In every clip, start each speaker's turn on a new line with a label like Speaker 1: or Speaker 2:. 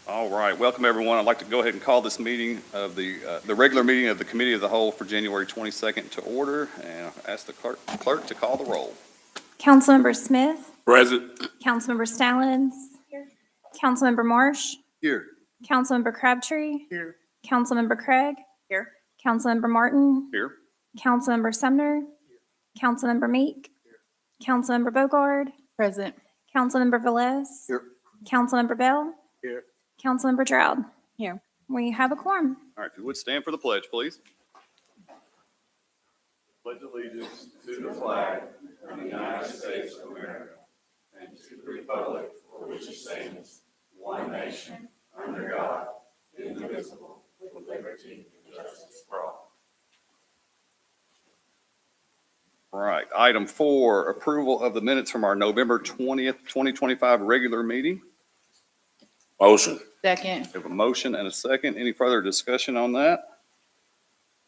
Speaker 1: All right, welcome everyone. I'd like to go ahead and call this meeting of the regular meeting of the Committee of the Whole for January 22nd to order, and ask the clerk to call the roll.
Speaker 2: Councilmember Smith.
Speaker 3: Present.
Speaker 2: Councilmember Stallings. Here. Councilmember Marsh.
Speaker 3: Here.
Speaker 2: Councilmember Crabtree.
Speaker 3: Here.
Speaker 2: Councilmember Craig.
Speaker 4: Here.
Speaker 2: Councilmember Martin.
Speaker 1: Here.
Speaker 2: Councilmember Sumner. Councilmember Meek. Councilmember Bogard.
Speaker 4: Present.
Speaker 2: Councilmember Velez.
Speaker 3: Here.
Speaker 2: Councilmember Bell.
Speaker 3: Here.
Speaker 2: Councilmember Stroud.
Speaker 4: Here.
Speaker 2: We have a quorum.
Speaker 1: All right, if you would stand for the pledge, please.
Speaker 3: Pledge allegiance to the flag of the United States of America and to the republic for which it stands, one nation, under God, indivisible, with liberty and justice for all.
Speaker 1: All right, item 4, approval of the minutes from our November 20th, 2025 regular meeting.
Speaker 3: Motion.
Speaker 4: Second.
Speaker 1: We have a motion and a second. Any further discussion on that?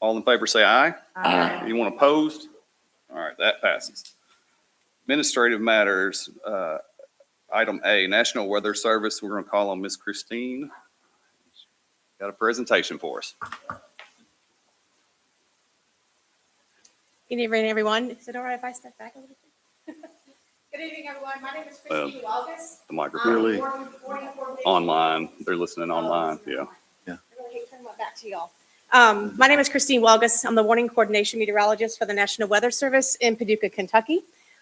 Speaker 1: All in favor say aye.
Speaker 4: Aye.
Speaker 1: Anyone opposed? All right, that passes. Administrative matters, item A, National Weather Service. We're going to call on Miss Christine. Got a presentation for us.
Speaker 5: Good evening, everyone. Is it all right if I step back a little bit? Good evening, everyone. My name is Christine Walgus.
Speaker 1: The microphone. Online. They're listening online. Yeah.
Speaker 5: I really hate turning my back to y'all. My name is Christine Walgus. I'm the warning coordination meteorologist for the National Weather Service in Paducah, Kentucky.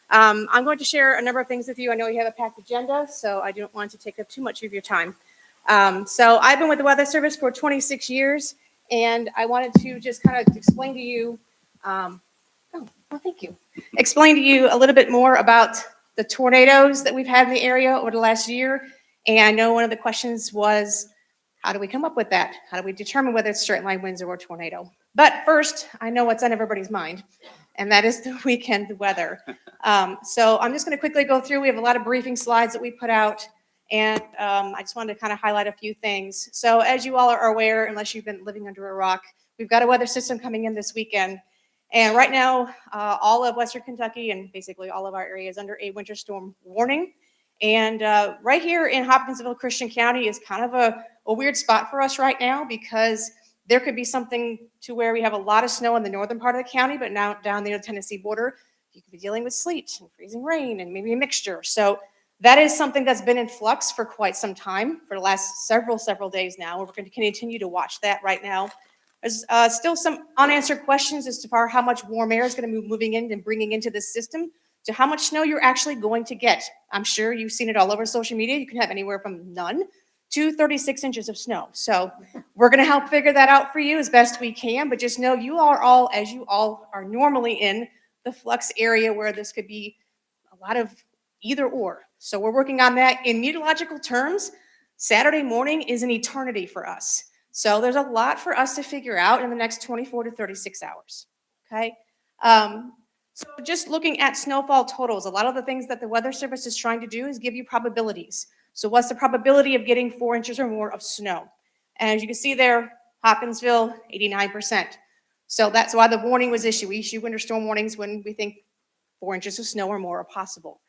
Speaker 5: I'm going to share a number of things with you. I know you have a packed agenda, so I don't want to take up too much of your time. So I've been with the Weather Service for 26 years, and I wanted to just kind of explain to you, thank you. Explain to you a little bit more about the tornadoes that we've had in the area over the last year. And I know one of the questions was, how do we come up with that? How do we determine whether it's straight line winds or a tornado? But first, I know what's on everybody's mind, and that is the weekend weather. So I'm just going to quickly go through. We have a lot of briefing slides that we put out, and I just wanted to kind of highlight a few things. So as you all are aware, unless you've been living under a rock, we've got a weather system coming in this weekend. And right now, all of Western Kentucky and basically all of our areas under a winter storm warning. And right here in Hopkinsville, Christian County is kind of a weird spot for us right now, because there could be something to where we have a lot of snow in the northern part of the county, but now down the Tennessee border, you could be dealing with sleet and freezing rain and maybe a mixture. So that is something that's been in flux for quite some time, for the last several days now. We're going to continue to watch that right now. There's still some unanswered questions as to how much warm air is going to be moving in and bringing into this system, to how much snow you're actually going to get. I'm sure you've seen it all over social media. You can have anywhere from none to 36 inches of snow. So we're going to help figure that out for you as best we can, but just know you are all, as you all are normally in, the flux area where this could be a lot of either or. So we're working on that. In meteorological terms, Saturday morning is an eternity for us. So there's a lot for us to figure out in the next 24 to 36 hours, okay? So just looking at snowfall totals, a lot of the things that the Weather Service is trying to do is give you probabilities. So what's the probability of getting 4 inches or more of snow? And as you can see there, Hopkinsville, 89%. So that's why the warning was issued. We issue winter storm warnings when we think 4 inches of snow or more are possible.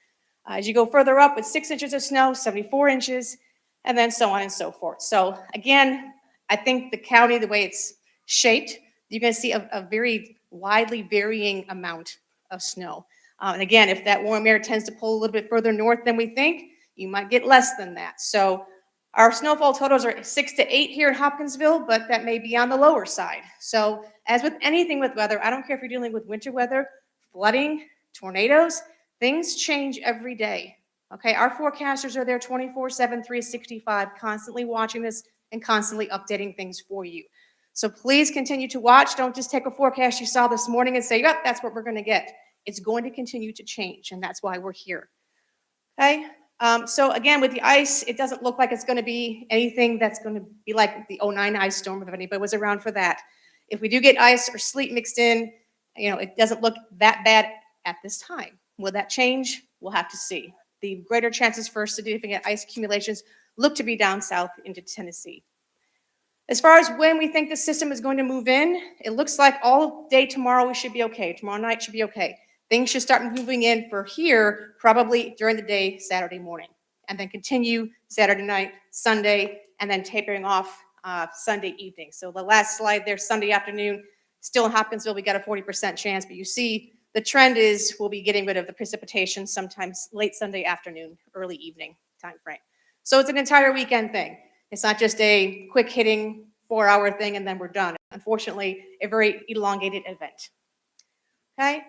Speaker 5: As you go further up with 6 inches of snow, 74 inches, and then so on and so forth. So again, I think the county, the way it's shaped, you're going to see a very widely varying amount of snow. And again, if that warm air tends to pull a little bit further north than we think, you might get less than that. So our snowfall totals are 6 to 8 here in Hopkinsville, but that may be on the lower side. So as with anything with weather, I don't care if you're dealing with winter weather, flooding, tornadoes, things change every day. Okay, our forecasters are there 24/7, 365, constantly watching this and constantly updating things for you. So please continue to watch. Don't just take a forecast you saw this morning and say, yep, that's what we're going to get. It's going to continue to change, and that's why we're here. Okay, so again, with the ice, it doesn't look like it's going to be anything that's going to be like the 09 ice storm, if anybody was around for that. If we do get ice or sleet mixed in, you know, it doesn't look that bad at this time. Will that change? We'll have to see. The greater chances for significant ice accumulations look to be down south into Tennessee. As far as when we think the system is going to move in, it looks like all day tomorrow we should be okay. Tomorrow night should be okay. Things should start moving in for here probably during the day Saturday morning, and then continue Saturday night, Sunday, and then tapering off Sunday evening. So the last slide there, Sunday afternoon, still in Hopkinsville, we got a 40% chance, but you see the trend is we'll be getting rid of the precipitation sometimes late Sunday afternoon, early evening time frame. So it's an entire weekend thing. It's not just a quick hitting 4-hour thing and then we're done. Unfortunately, a very elongated event. Okay?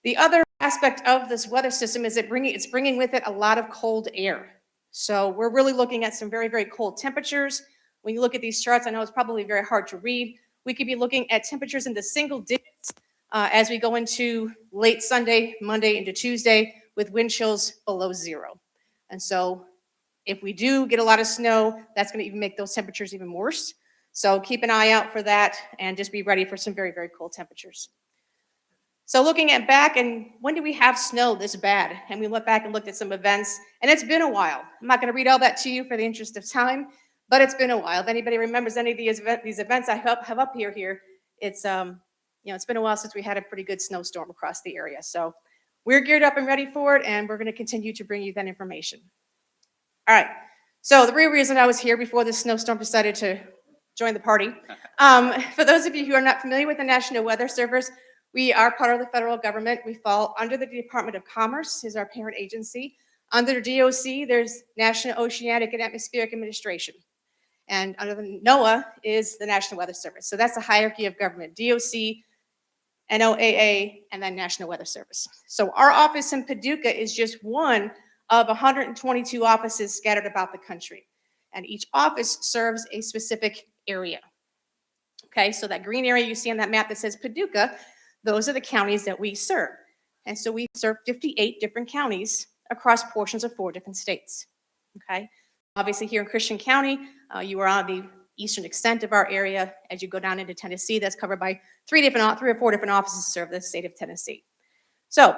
Speaker 5: The other aspect of this weather system is it's bringing with it a lot of cold air. So we're really looking at some very, very cold temperatures. When you look at these charts, I know it's probably very hard to read. We could be looking at temperatures in the single digits as we go into late Sunday, Monday into Tuesday with wind chills below 0. And so if we do get a lot of snow, that's going to even make those temperatures even worse. So keep an eye out for that and just be ready for some very, very cold temperatures. So looking at back, and when did we have snow this bad? And we went back and looked at some events, and it's been a while. I'm not going to read all that to you for the interest of time, but it's been a while. If anybody remembers any of these events I have up here, it's it's been a while since we had a pretty good snowstorm across the area. So we're geared up and ready for it, and we're going to continue to bring you that information. All right. So the real reason I was here before this snowstorm decided to join the party. For those of you who are not familiar with the National Weather Service, we are part of the federal government. We fall under the Department of Commerce, is our parent agency. Under DOC, there's National Oceanic and Atmospheric Administration. And under the NOAA is the National Weather Service. So that's the hierarchy of government, DOC, NOAA, and then National Weather Service. So our office in Paducah is just one of 122 offices scattered about the country. And each office serves a specific area. Okay, so that green area you see on that map that says Paducah, those are the counties that we serve. And so we serve 58 different counties across portions of 4 different states. Okay, obviously here in Christian County, you are on the eastern extent of our area. As you go down into Tennessee, that's covered by 3 or 4 different offices serve the state of Tennessee. So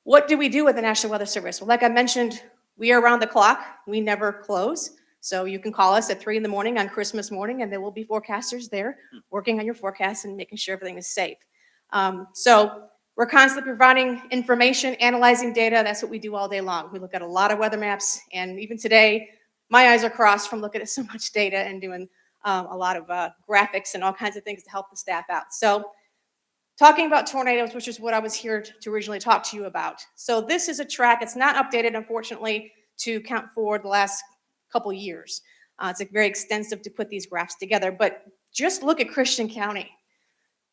Speaker 5: what do we do with the National Weather Service? Well, like I mentioned, we are around the clock. We never close. So you can call us at 3 in the morning on Christmas morning, and there will be forecasters there working on your forecast and making sure everything is safe. So we're constantly providing information, analyzing data. That's what we do all day long. We look at a lot of weather maps, and even today, my eyes are crossed from looking at so much data and doing a lot of graphics and all kinds of things to help the staff out. So talking about tornadoes, which is what I was here to originally talk to you about. So this is a track. It's not updated, unfortunately, to count for the last couple years. It's very extensive to put these graphs together, but just look at Christian County.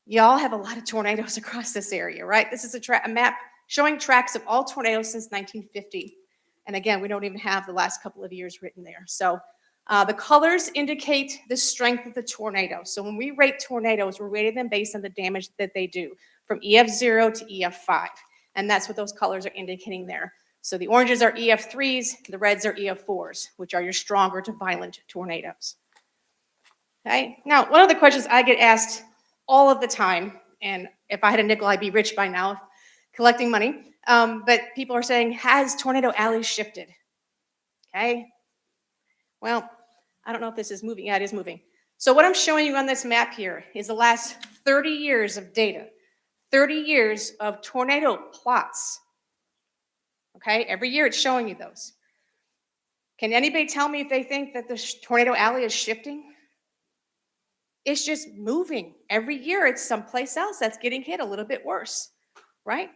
Speaker 5: Y'all have a lot of tornadoes across this area, right? This is a map showing tracks of all tornadoes since 1950. And again, we don't even have the last couple of years written there. So the colors indicate the strength of the tornado. So when we rate tornadoes, we're rating them based on the damage that they do, from EF0 to EF5. And that's what those colors are indicating there. So the oranges are EF3s, the reds are EF4s, which are your stronger to violent tornadoes. Okay, now one of the questions I get asked all of the time, and if I had a nickel, I'd be rich by now, collecting money, but people are saying, has Tornado Alley shifted? Okay, well, I don't know if this is moving. Yeah, it is moving. So what I'm showing you on this map here is the last 30 years of data, 30 years of tornado plots. Okay, every year it's showing you those. Can anybody tell me if they think that the Tornado Alley is shifting? It's just moving. Every year it's someplace else that's getting hit a little bit worse, right?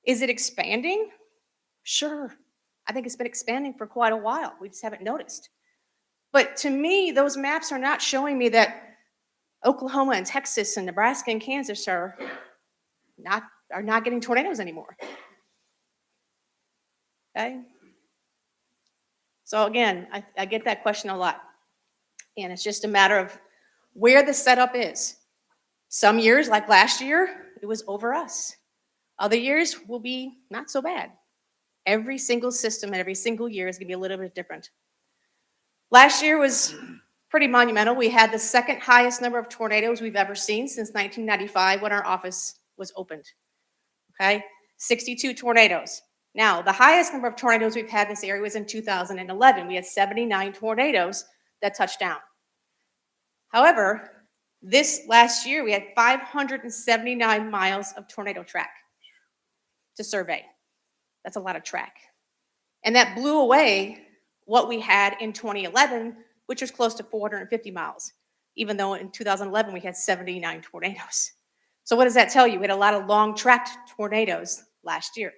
Speaker 5: Is it expanding? Sure. I think it's been expanding for quite a while. We just haven't noticed. But to me, those maps are not showing me that Oklahoma and Texas and Nebraska and Kansas are not getting tornadoes anymore. Okay? So again, I get that question a lot. And it's just a matter of where the setup is. Some years, like last year, it was over us. Other years will be not so bad. Every single system and every single year is going to be a little bit different. Last year was pretty monumental. We had the second highest number of tornadoes we've ever seen since 1995 when our office was opened. Okay, 62 tornadoes. Now, the highest number of tornadoes we've had in this area was in 2011. We had 79 tornadoes that touched down. However, this last year, we had 579 miles of tornado track to survey. That's a lot of track. And that blew away what we had in 2011, which was close to 450 miles, even though in 2011 we had 79 tornadoes. So what does that tell you? We had a lot of long-tracked tornadoes last year.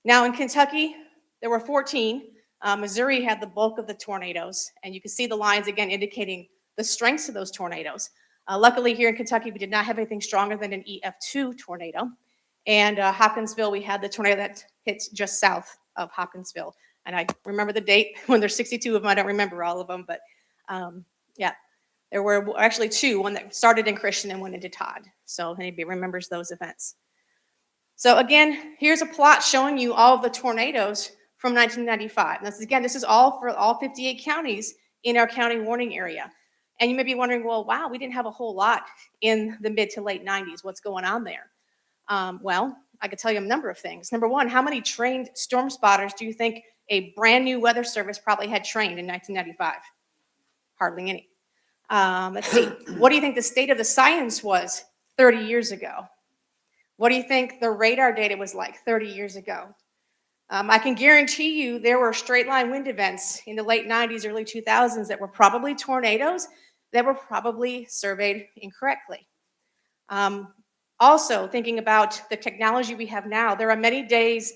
Speaker 5: Now in Kentucky, there were 14. Missouri had the bulk of the tornadoes, and you can see the lines again indicating the strengths of those tornadoes. Luckily here in Kentucky, we did not have anything stronger than an EF2 tornado. And Hopkinsville, we had the tornado that hit just south of Hopkinsville. And I remember the date when there's 62 of them. I don't remember all of them, but yeah, there were actually two, one that started in Christian and went into Todd. So anybody remembers those events. So again, here's a plot showing you all of the tornadoes from 1995. This is all for all 58 counties in our county warning area. And you may be wondering, well, wow, we didn't have a whole lot in the mid to late 90s. What's going on there? Well, I could tell you a number of things. Number one, how many trained storm spotters do you think a brand new weather service probably had trained in 1995? Hardly any. Let's see. What do you think the state of the science was 30 years ago? What do you think the radar data was like 30 years ago? I can guarantee you there were straight line wind events in the late 90s, early 2000s that were probably tornadoes that were probably surveyed incorrectly. Also, thinking about the technology we have now, there are many days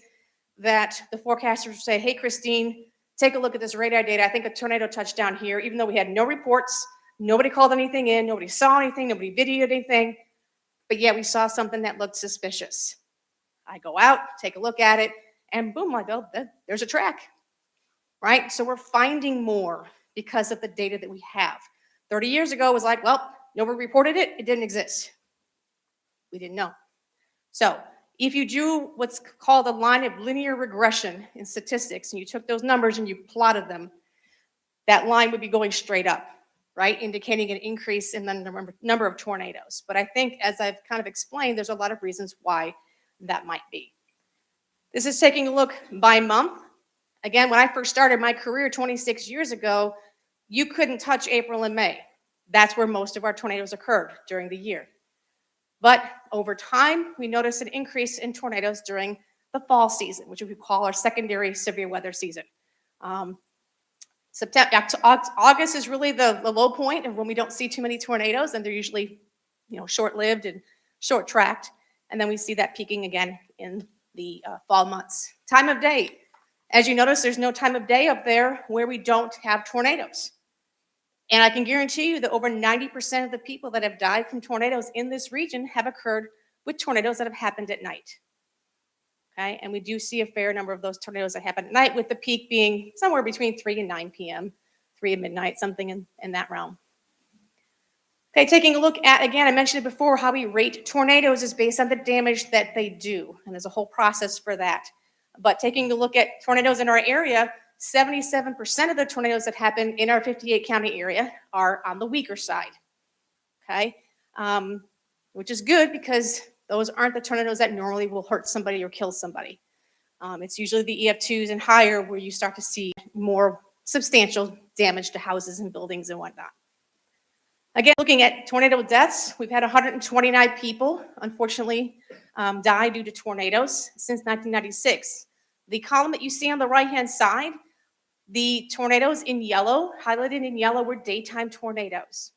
Speaker 5: that the forecasters say, hey, Christine, take a look at this radar data. I think a tornado touched down here, even though we had no reports, nobody called anything in, nobody saw anything, nobody videoed anything, but yet we saw something that looked suspicious. I go out, take a look at it, and boom, like, oh, there's a track, right? So we're finding more because of the data that we have. 30 years ago, it was like, well, nobody reported it, it didn't exist. We didn't know. So if you do what's called a line of linear regression in statistics, and you took those numbers and you plotted them, that line would be going straight up, right? Indicating an increase in the number of tornadoes. But I think, as I've kind of explained, there's a lot of reasons why that might be. This is taking a look by month. Again, when I first started my career 26 years ago, you couldn't touch April and May. That's where most of our tornadoes occurred during the year. But over time, we noticed an increase in tornadoes during the fall season, which we call our secondary severe weather season. August is really the low point of when we don't see too many tornadoes, and they're usually, short-lived and short-tracked. And then we see that peaking again in the fall months. Time of day. As you notice, there's no time of day up there where we don't have tornadoes. And I can guarantee you that over 90% of the people that have died from tornadoes in this region have occurred with tornadoes that have happened at night. Okay, and we do see a fair number of those tornadoes that happen at night, with the peak being somewhere between 3 and 9 p.m., 3 at midnight, something in that realm. Okay, taking a look at, again, I mentioned it before, how we rate tornadoes is based on the damage that they do, and there's a whole process for that. But taking a look at tornadoes in our area, 77% of the tornadoes that happen in our 58 county area are on the weaker side, okay? Which is good, because those aren't the tornadoes that normally will hurt somebody or kill somebody. It's usually the EF2s and higher where you start to see more substantial damage to houses and buildings and whatnot. Again, looking at tornado deaths, we've had 129 people, unfortunately, die due to tornadoes since 1996. The column that you see on the right-hand side, the tornadoes in yellow, highlighted in yellow, were daytime tornadoes,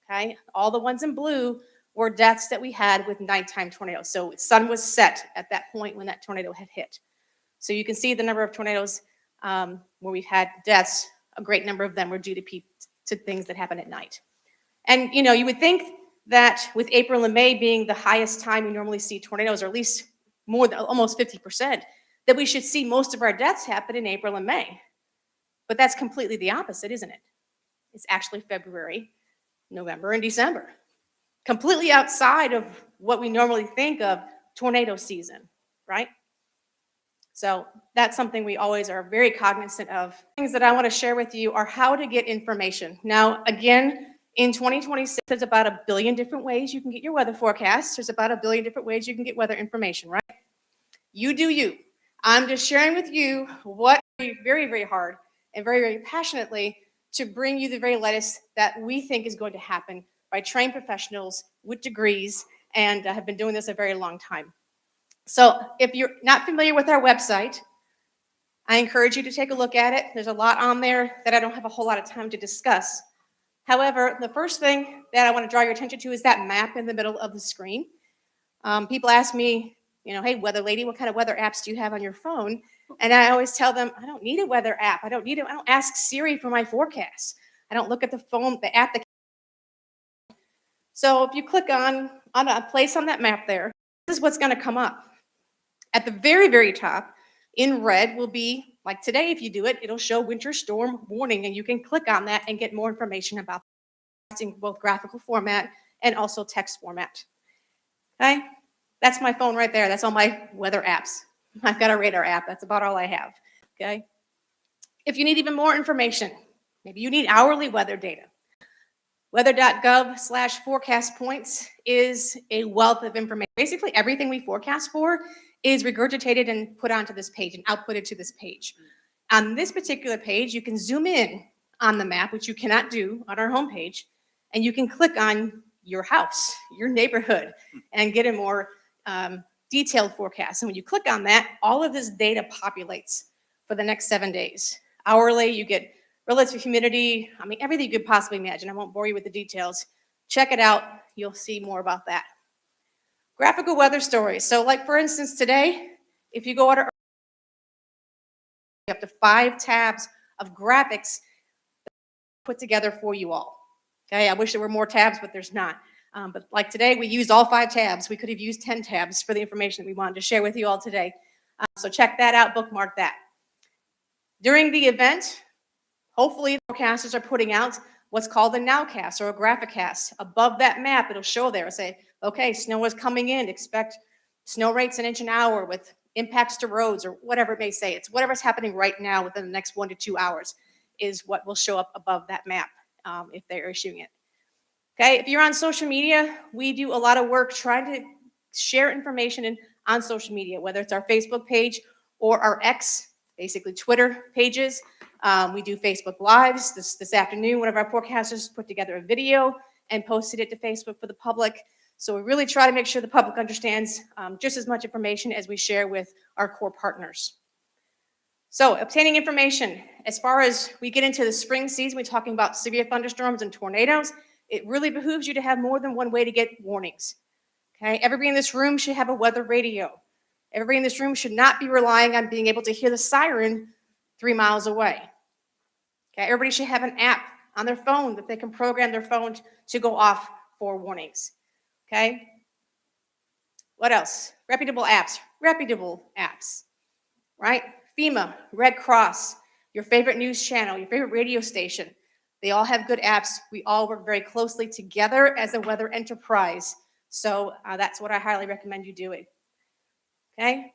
Speaker 5: okay? All the ones in blue were deaths that we had with nighttime tornadoes. So the sun was set at that point when that tornado had hit. So you can see the number of tornadoes where we've had deaths. A great number of them were due to things that happen at night. And, you would think that with April and May being the highest time we normally see tornadoes, or at least more than almost 50%, that we should see most of our deaths happen in April and May. But that's completely the opposite, isn't it? It's actually February, November, and December. Completely outside of what we normally think of tornado season, right? So that's something we always are very cognizant of. Things that I want to share with you are how to get information. Now, again, in 2026, there's about 1 billion different ways you can get your weather forecasts. There's about 1 billion different ways you can get weather information, right? You do you. I'm just sharing with you what we very, very hard and very, very passionately to bring you the very latest that we think is going to happen by trained professionals with degrees and have been doing this a very long time. So if you're not familiar with our website, I encourage you to take a look at it. There's a lot on there that I don't have a whole lot of time to discuss. However, the first thing that I want to draw your attention to is that map in the middle of the screen. People ask me, hey, weather lady, what kind of weather apps do you have on your phone? And I always tell them, I don't need a weather app. I don't ask Siri for my forecast. I don't look at the app. So if you click on a place on that map there, this is what's going to come up. At the very, very top, in red will be, like today, if you do it, it'll show winter storm warning, and you can click on that and get more information about it in both graphical format and also text format. Okay, that's my phone right there. That's all my weather apps. I've got a radar app. That's about all I have. Okay, if you need even more information, maybe you need hourly weather data. Weather.gov/forecast points is a wealth of information. Basically, everything we forecast for is regurgitated and put onto this page and outputted to this page. On this particular page, you can zoom in on the map, which you cannot do on our homepage, and you can click on your house, your neighborhood, and get a more detailed forecast. And when you click on that, all of this data populates for the next 7 days. Hourly, you get relative humidity, everything you could possibly imagine. I won't bore you with the details. Check it out. You'll see more about that. Graphical weather stories. So like, for instance, today, if you go out up to 5 tabs of graphics put together for you all. Okay, I wish there were more tabs, but there's not. But like today, we used all 5 tabs. We could have used 10 tabs for the information that we wanted to share with you all today. So check that out, bookmark that. During the event, hopefully, the forecasters are putting out what's called a nowcast or a graphicast. Above that map, it'll show there, say, okay, snow is coming in, expect snow rates 1 inch an hour with impacts to roads or whatever it may say. It's whatever's happening right now within the next 1 to 2 hours is what will show up above that map if they're issuing it. Okay, if you're on social media, we do a lot of work trying to share information on social media, whether it's our Facebook page or our X, basically Twitter pages. We do Facebook Lives. This afternoon, one of our forecasters put together a video and posted it to Facebook for the public. So we really try to make sure the public understands just as much information as we share with our core partners. So obtaining information, as far as we get into the spring season, we're talking about severe thunderstorms and tornadoes. It really behooves you to have more than one way to get warnings. Okay, everybody in this room should have a weather radio. Everybody in this room should not be relying on being able to hear the siren 3 miles away. Okay, everybody should have an app on their phone that they can program their phone to go off for warnings. Okay, what else? Reputable apps, right? FEMA, Red Cross, your favorite news channel, your favorite radio station. They all have good apps. We all work very closely together as a weather enterprise. So that's what I highly recommend you doing. Okay.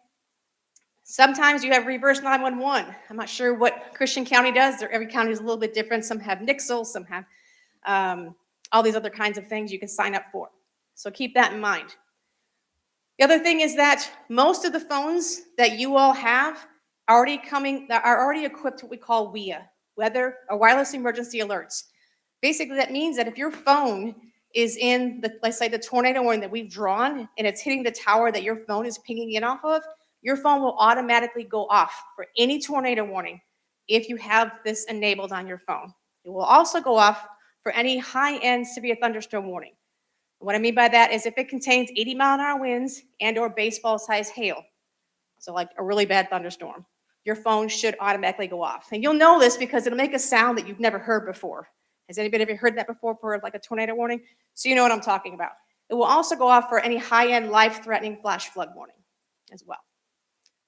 Speaker 5: Sometimes you have reverse 911. I'm not sure what Christian County does. Every county is a little bit different. Some have Nixle, some have all these other kinds of things you can sign up for. So keep that in mind. The other thing is that most of the phones that you all have are already equipped what we call WEA, Weather or Wireless Emergency Alerts. Basically, that means that if your phone is in let's say the tornado warning that we've drawn and it's hitting the tower that your phone is pinging in off of, your phone will automatically go off for any tornado warning if you have this enabled on your phone. It will also go off for any high-end severe thunderstorm warning. What I mean by that is if it contains 80-mile-an-hour winds and or baseball-sized hail, so like a really bad thunderstorm, your phone should automatically go off. And you'll know this because it'll make a sound that you've never heard before. Has anybody ever heard that before for like a tornado warning? So you know what I'm talking about. It will also go off for any high-end life-threatening flash flood warning as well.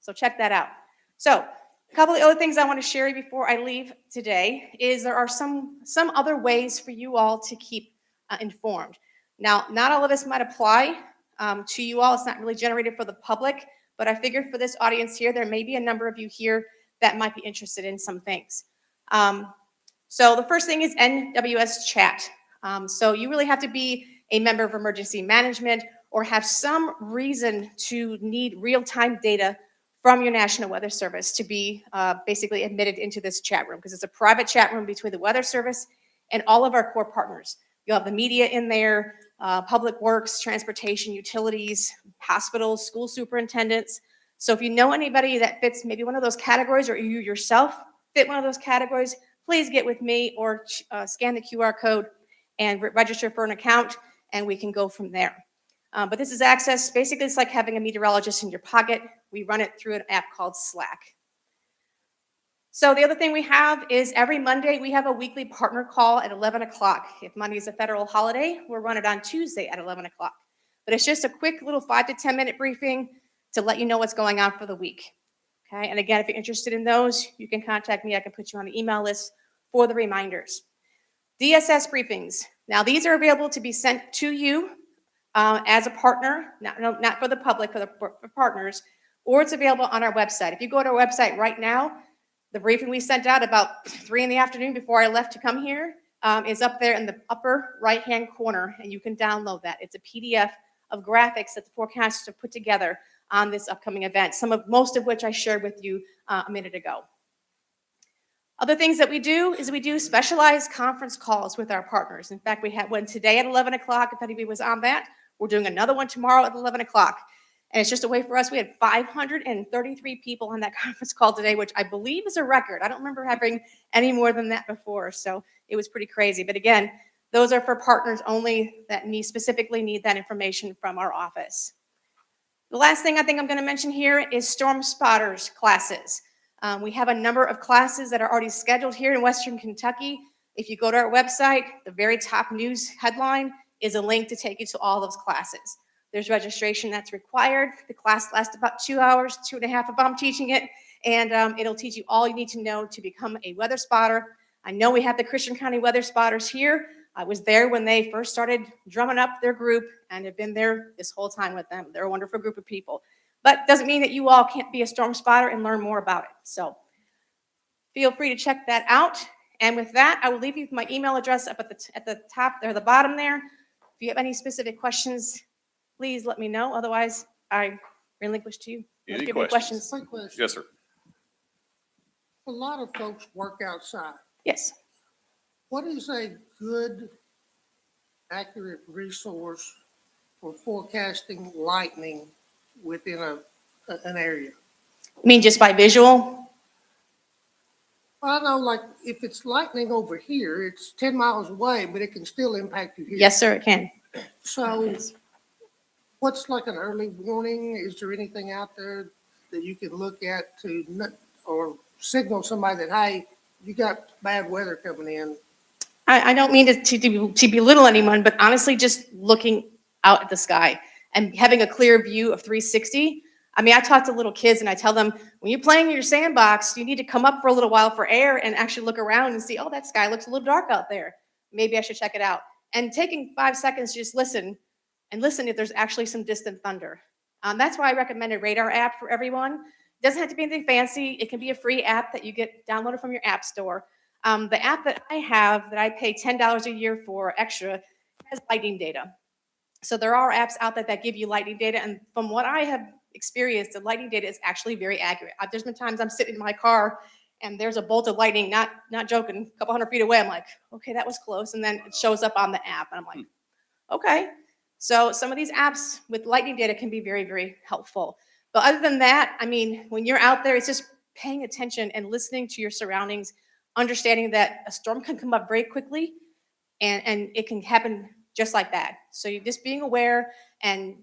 Speaker 5: So check that out. So a couple of other things I want to share before I leave today is there are some other ways for you all to keep informed. Now, not all of this might apply to you all. It's not really generated for the public, but I figured for this audience here, there may be a number of you here that might be interested in some things. So the first thing is NWS chat. So you really have to be a member of emergency management or have some reason to need real-time data from your National Weather Service to be basically admitted into this chat room, because it's a private chat room between the Weather Service and all of our core partners. You'll have the media in there, public works, transportation, utilities, hospitals, school superintendents. So if you know anybody that fits maybe one of those categories, or you yourself fit one of those categories, please get with me or scan the QR code and register for an account, and we can go from there. But this is access. Basically, it's like having a meteorologist in your pocket. We run it through an app called Slack. So the other thing we have is every Monday, we have a weekly partner call at 11 o'clock. If Monday is a federal holiday, we'll run it on Tuesday at 11 o'clock. But it's just a quick little 5 to 10 minute briefing to let you know what's going on for the week. Okay, and again, if you're interested in those, you can contact me. I can put you on the email list for the reminders. DSS briefings. Now, these are available to be sent to you as a partner, not for the public, for partners, or it's available on our website. If you go to our website right now, the briefing we sent out about 3 in the afternoon before I left to come here is up there in the upper right-hand corner, and you can download that. It's a PDF of graphics that the forecasters have put together on this upcoming event, most of which I shared with you a minute ago. Other things that we do is we do specialized conference calls with our partners. In fact, we had one today at 11 o'clock. If anybody was on that, we're doing another one tomorrow at 11 o'clock. And it's just a way for us. We had 533 people on that conference call today, which I believe is a record. I don't remember having any more than that before, so it was pretty crazy. But again, those are for partners only that specifically need that information from our office. The last thing I think I'm going to mention here is Storm Spotters classes. We have a number of classes that are already scheduled here in Western Kentucky. If you go to our website, the very top news headline is a link to take you to all those classes. There's registration that's required. The class lasts about 2 hours, 2.5 if I'm teaching it, and it'll teach you all you need to know to become a weather spotter. I know we have the Christian County Weather Spotters here. I was there when they first started drumming up their group and have been there this whole time with them. They're a wonderful group of people. But doesn't mean that you all can't be a storm spotter and learn more about it. So feel free to check that out. And with that, I will leave you my email address up at the top or the bottom there. If you have any specific questions, please let me know. Otherwise, I relinquish to you.
Speaker 1: Any
Speaker 5: Give me
Speaker 1: questions?
Speaker 4: Quick question.
Speaker 1: Yes, sir.
Speaker 4: A lot of folks work outside.
Speaker 5: Yes.
Speaker 4: What is a good, accurate resource for forecasting lightning within an area?
Speaker 5: I mean, just by visual?
Speaker 4: I know, like, if it's lightning over here, it's 10 miles away, but it can still impact you here.
Speaker 5: Yes, sir, it can.
Speaker 4: So what's like an early warning? Is there anything out there that you can look at or signal somebody that, hey, you got bad weather coming in?
Speaker 5: I don't mean to belittle anyone, but honestly, just looking out at the sky and having a clear view of 360. I mean, I talk to little kids and I tell them, when you're playing in your sandbox, you need to come up for a little while for air and actually look around and see, oh, that sky looks a little dark out there. Maybe I should check it out. And taking 5 seconds to just listen if there's actually some distant thunder. That's why I recommend a radar app for everyone. It doesn't have to be anything fancy. It can be a free app that you get downloaded from your app store. The app that I have that I pay $10 a year for extra has lightning data. So there are apps out there that give you lightning data. And from what I have experienced, the lightning data is actually very accurate. There's been times I'm sitting in my car and there's a bolt of lightning, not joking, a couple hundred feet away. I'm like, okay, that was close. And then it shows up on the app and I'm like, okay. So some of these apps with lightning data can be very, very helpful. But other than that, I mean, when you're out there, it's just paying attention and listening to your surroundings, understanding that a storm can come up very quickly and it can happen just like that. So you're just being aware and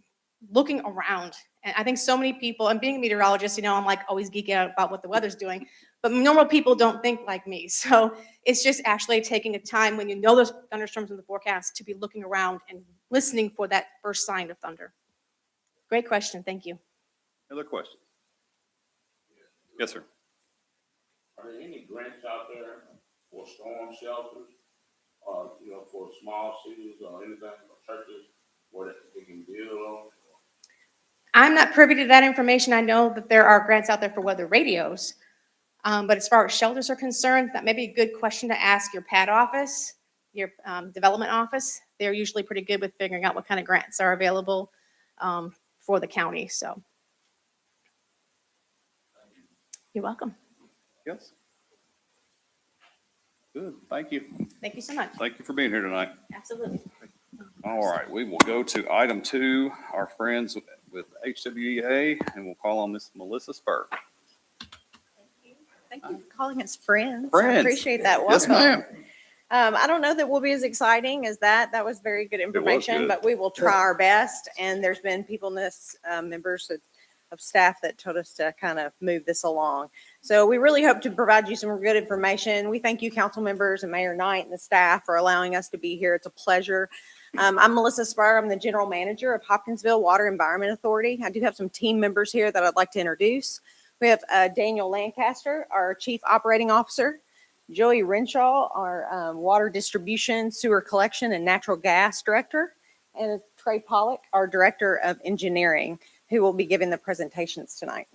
Speaker 5: looking around. And I think so many people, and being a meteorologist, I'm like always geeking out about what the weather's doing, but normal people don't think like me. So it's just actually taking a time when you know there's thunderstorms in the forecast to be looking around and listening for that first sign of thunder. Great question. Thank you.
Speaker 1: Other questions? Yes, sir.
Speaker 3: Are there any grants out there for storm shelters, for small cities or anything, or churches where they can build on?
Speaker 5: I'm not privy to that information. I know that there are grants out there for weather radios, but as far as shelters are concerned, that may be a good question to ask your PAD office, your development office. They're usually pretty good with figuring out what kind of grants are available for the county. So, you're welcome.
Speaker 1: Yes. Good, thank you.
Speaker 5: Thank you so much.
Speaker 1: Thank you for being here tonight.
Speaker 5: Absolutely.
Speaker 1: All right, we will go to item 2, our friends with with HWEA, and we'll call on Miss Melissa Spur.
Speaker 6: Thank you for calling us friends.
Speaker 1: Friends.
Speaker 6: I appreciate that.
Speaker 1: Yes,
Speaker 6: Welcome.
Speaker 1: ma'am.
Speaker 6: I don't know that we'll be as exciting as that. That was very good information,
Speaker 1: good.
Speaker 6: but we will try our best. And there's been people in this, members of staff that told us to kind of move this along. So we really hope to provide you some good information. We thank you, council members and Mayor Knight and the staff for allowing us to be here. It's a pleasure. I'm Melissa Spur. I'm the general manager of Hopkinsville Water Environment Authority. I do have some team members here that I'd like to introduce. We have Daniel Lancaster, our chief operating officer, Joey Renshaw, our water distribution, sewer collection, and natural gas director, and Trey Pollock, our director of engineering, who will be giving the presentations tonight.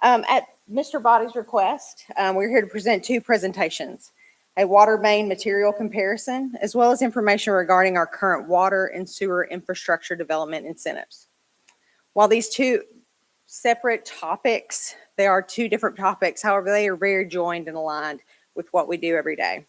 Speaker 6: At Mr. Body's request, we're here to present two presentations: a water main material comparison, as well as information regarding our current water and sewer infrastructure development incentives. While these two separate topics, they are two different topics. However, they are very joined and aligned with what we do every day.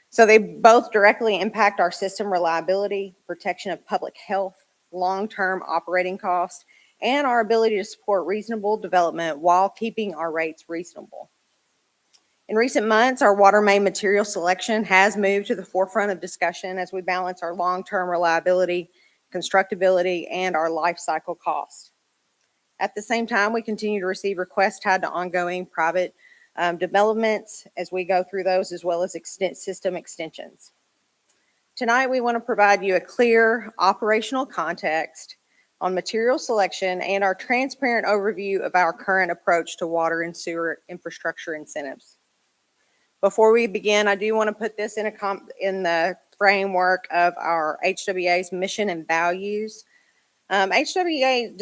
Speaker 6: So they both directly impact our system reliability, protection of public health, long-term operating costs, and our ability to support reasonable development while keeping our rates reasonable. In recent months, our water main material selection has moved to the forefront of discussion as we balance our long-term reliability, constructability, and our life cycle costs. At the same time, we continue to receive requests tied to ongoing private developments as we go through those, as well as system extensions. Tonight, we want to provide you a clear operational context on material selection and our transparent overview of our current approach to water and sewer infrastructure incentives. Before we begin, I do want to put this in the framework of our HWEA's mission and values. HWEA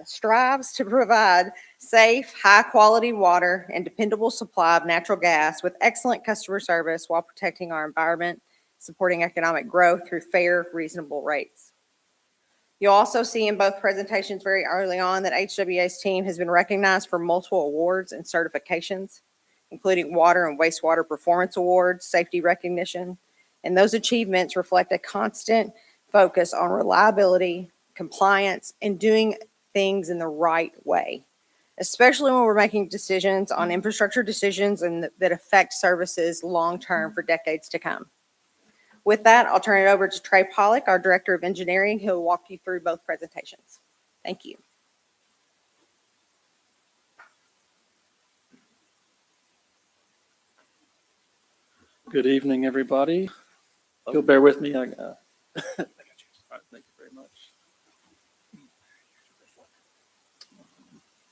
Speaker 6: strives to provide safe, high-quality water and dependable supply of natural gas with excellent customer service while protecting our environment, supporting economic growth through fair, reasonable rates. You'll also see in both presentations very early on that HWEA's team has been recognized for multiple awards and certifications, including water and wastewater performance awards, safety recognition, and those achievements reflect a constant focus on reliability, compliance, and doing things in the right way, especially when we're making decisions on infrastructure decisions and that affect services long-term for decades to come. With that, I'll turn it over to Trey Pollock, our Director of Engineering, who will walk you through both presentations. Thank you.
Speaker 7: Good evening, everybody. If you'll bear with me. I got you. All right, thank you very much.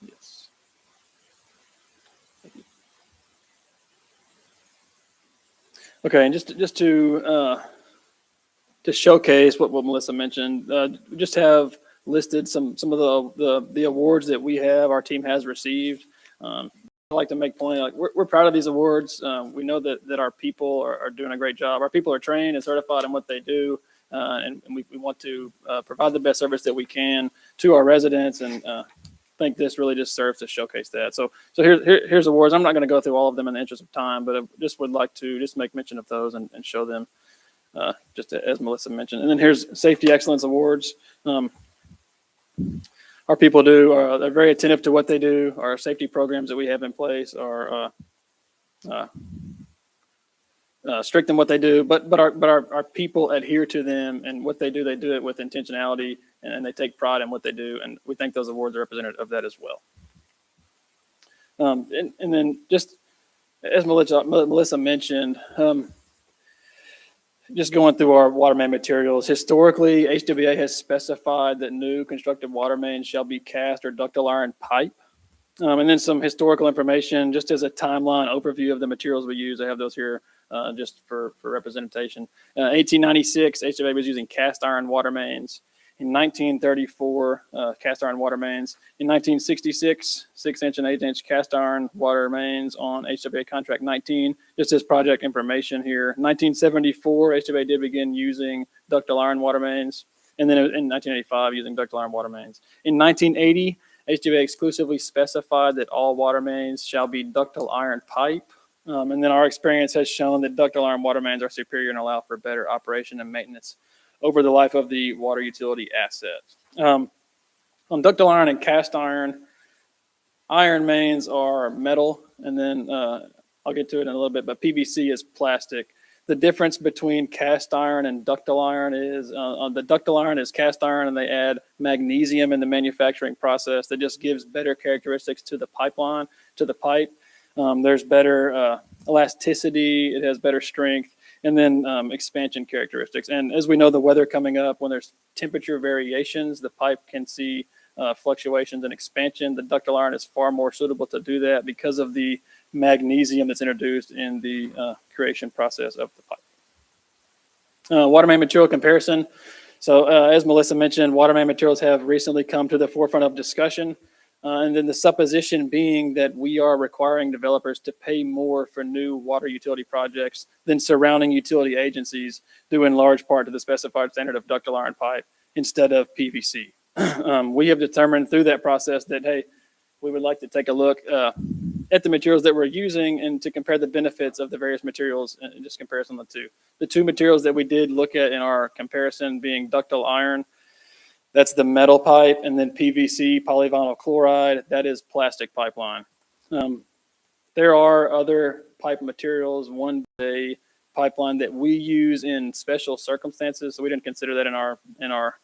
Speaker 7: Yes. Thank you. Okay, and just to showcase what Melissa mentioned, we just have listed some of the awards that we have, our team has received. I like to make point, like we're proud of these awards. We know that our people are doing a great job. Our people are trained and certified in what they do, and we want to provide the best service that we can to our residents, and I think this really just serves to showcase that. So here's awards. I'm not going to go through all of them in the interest of time, but I just would like to just make mention of those and show them, just as Melissa mentioned. And then here's Safety Excellence Awards. Our people they're very attentive to what they do. Our safety programs that we have in place are strict in what they do, but our people adhere to them, and what they do it with intentionality, and they take pride in what they do, and we think those awards are representative of that as well. And then just as Melissa mentioned, just going through our water main materials, historically, HWEA has specified that new constructed water mains shall be cast or ductile iron pipe. And then some historical information, just as a timeline overview of the materials we use. I have those here just for representation. 1896, HWEA was using cast iron water mains. In 1934, cast iron water mains. In 1966, 6-inch and 8-inch cast iron water mains on HWEA contract 19, just as project information here. 1974, HWEA did begin using ductile iron water mains. And then in 1985, using ductile iron water mains. In 1980, HWEA exclusively specified that all water mains shall be ductile iron pipe. And then our experience has shown that ductile iron water mains are superior and allow for better operation and maintenance over the life of the water utility asset. On ductile iron and cast iron, iron mains are metal, and then I'll get to it in a little bit, but PVC is plastic. The difference between cast iron and ductile iron is on the ductile iron is cast iron, and they add magnesium in the manufacturing process that just gives better characteristics to the pipeline, to the pipe. There's better elasticity, it has better strength, and then expansion characteristics. And as we know, the weather coming up, when there's temperature variations, the pipe can see fluctuations in expansion. The ductile iron is far more suitable to do that because of the magnesium that's introduced in the creation process of the pipe. Water main material comparison. So as Melissa mentioned, water main materials have recently come to the forefront of discussion. And then the supposition being that we are requiring developers to pay more for new water utility projects than surrounding utility agencies, due in large part to the specified standard of ductile iron pipe instead of PVC. We have determined through that process that, hey, we would like to take a look at the materials that we're using and to compare the benefits of the various materials and just comparison of the two. The two materials that we did look at in our comparison being ductile iron, that's the metal pipe, and then PVC, polyvinyl chloride, that is plastic pipeline. There are other pipe materials, one day pipeline that we use in special circumstances, so we didn't consider that in our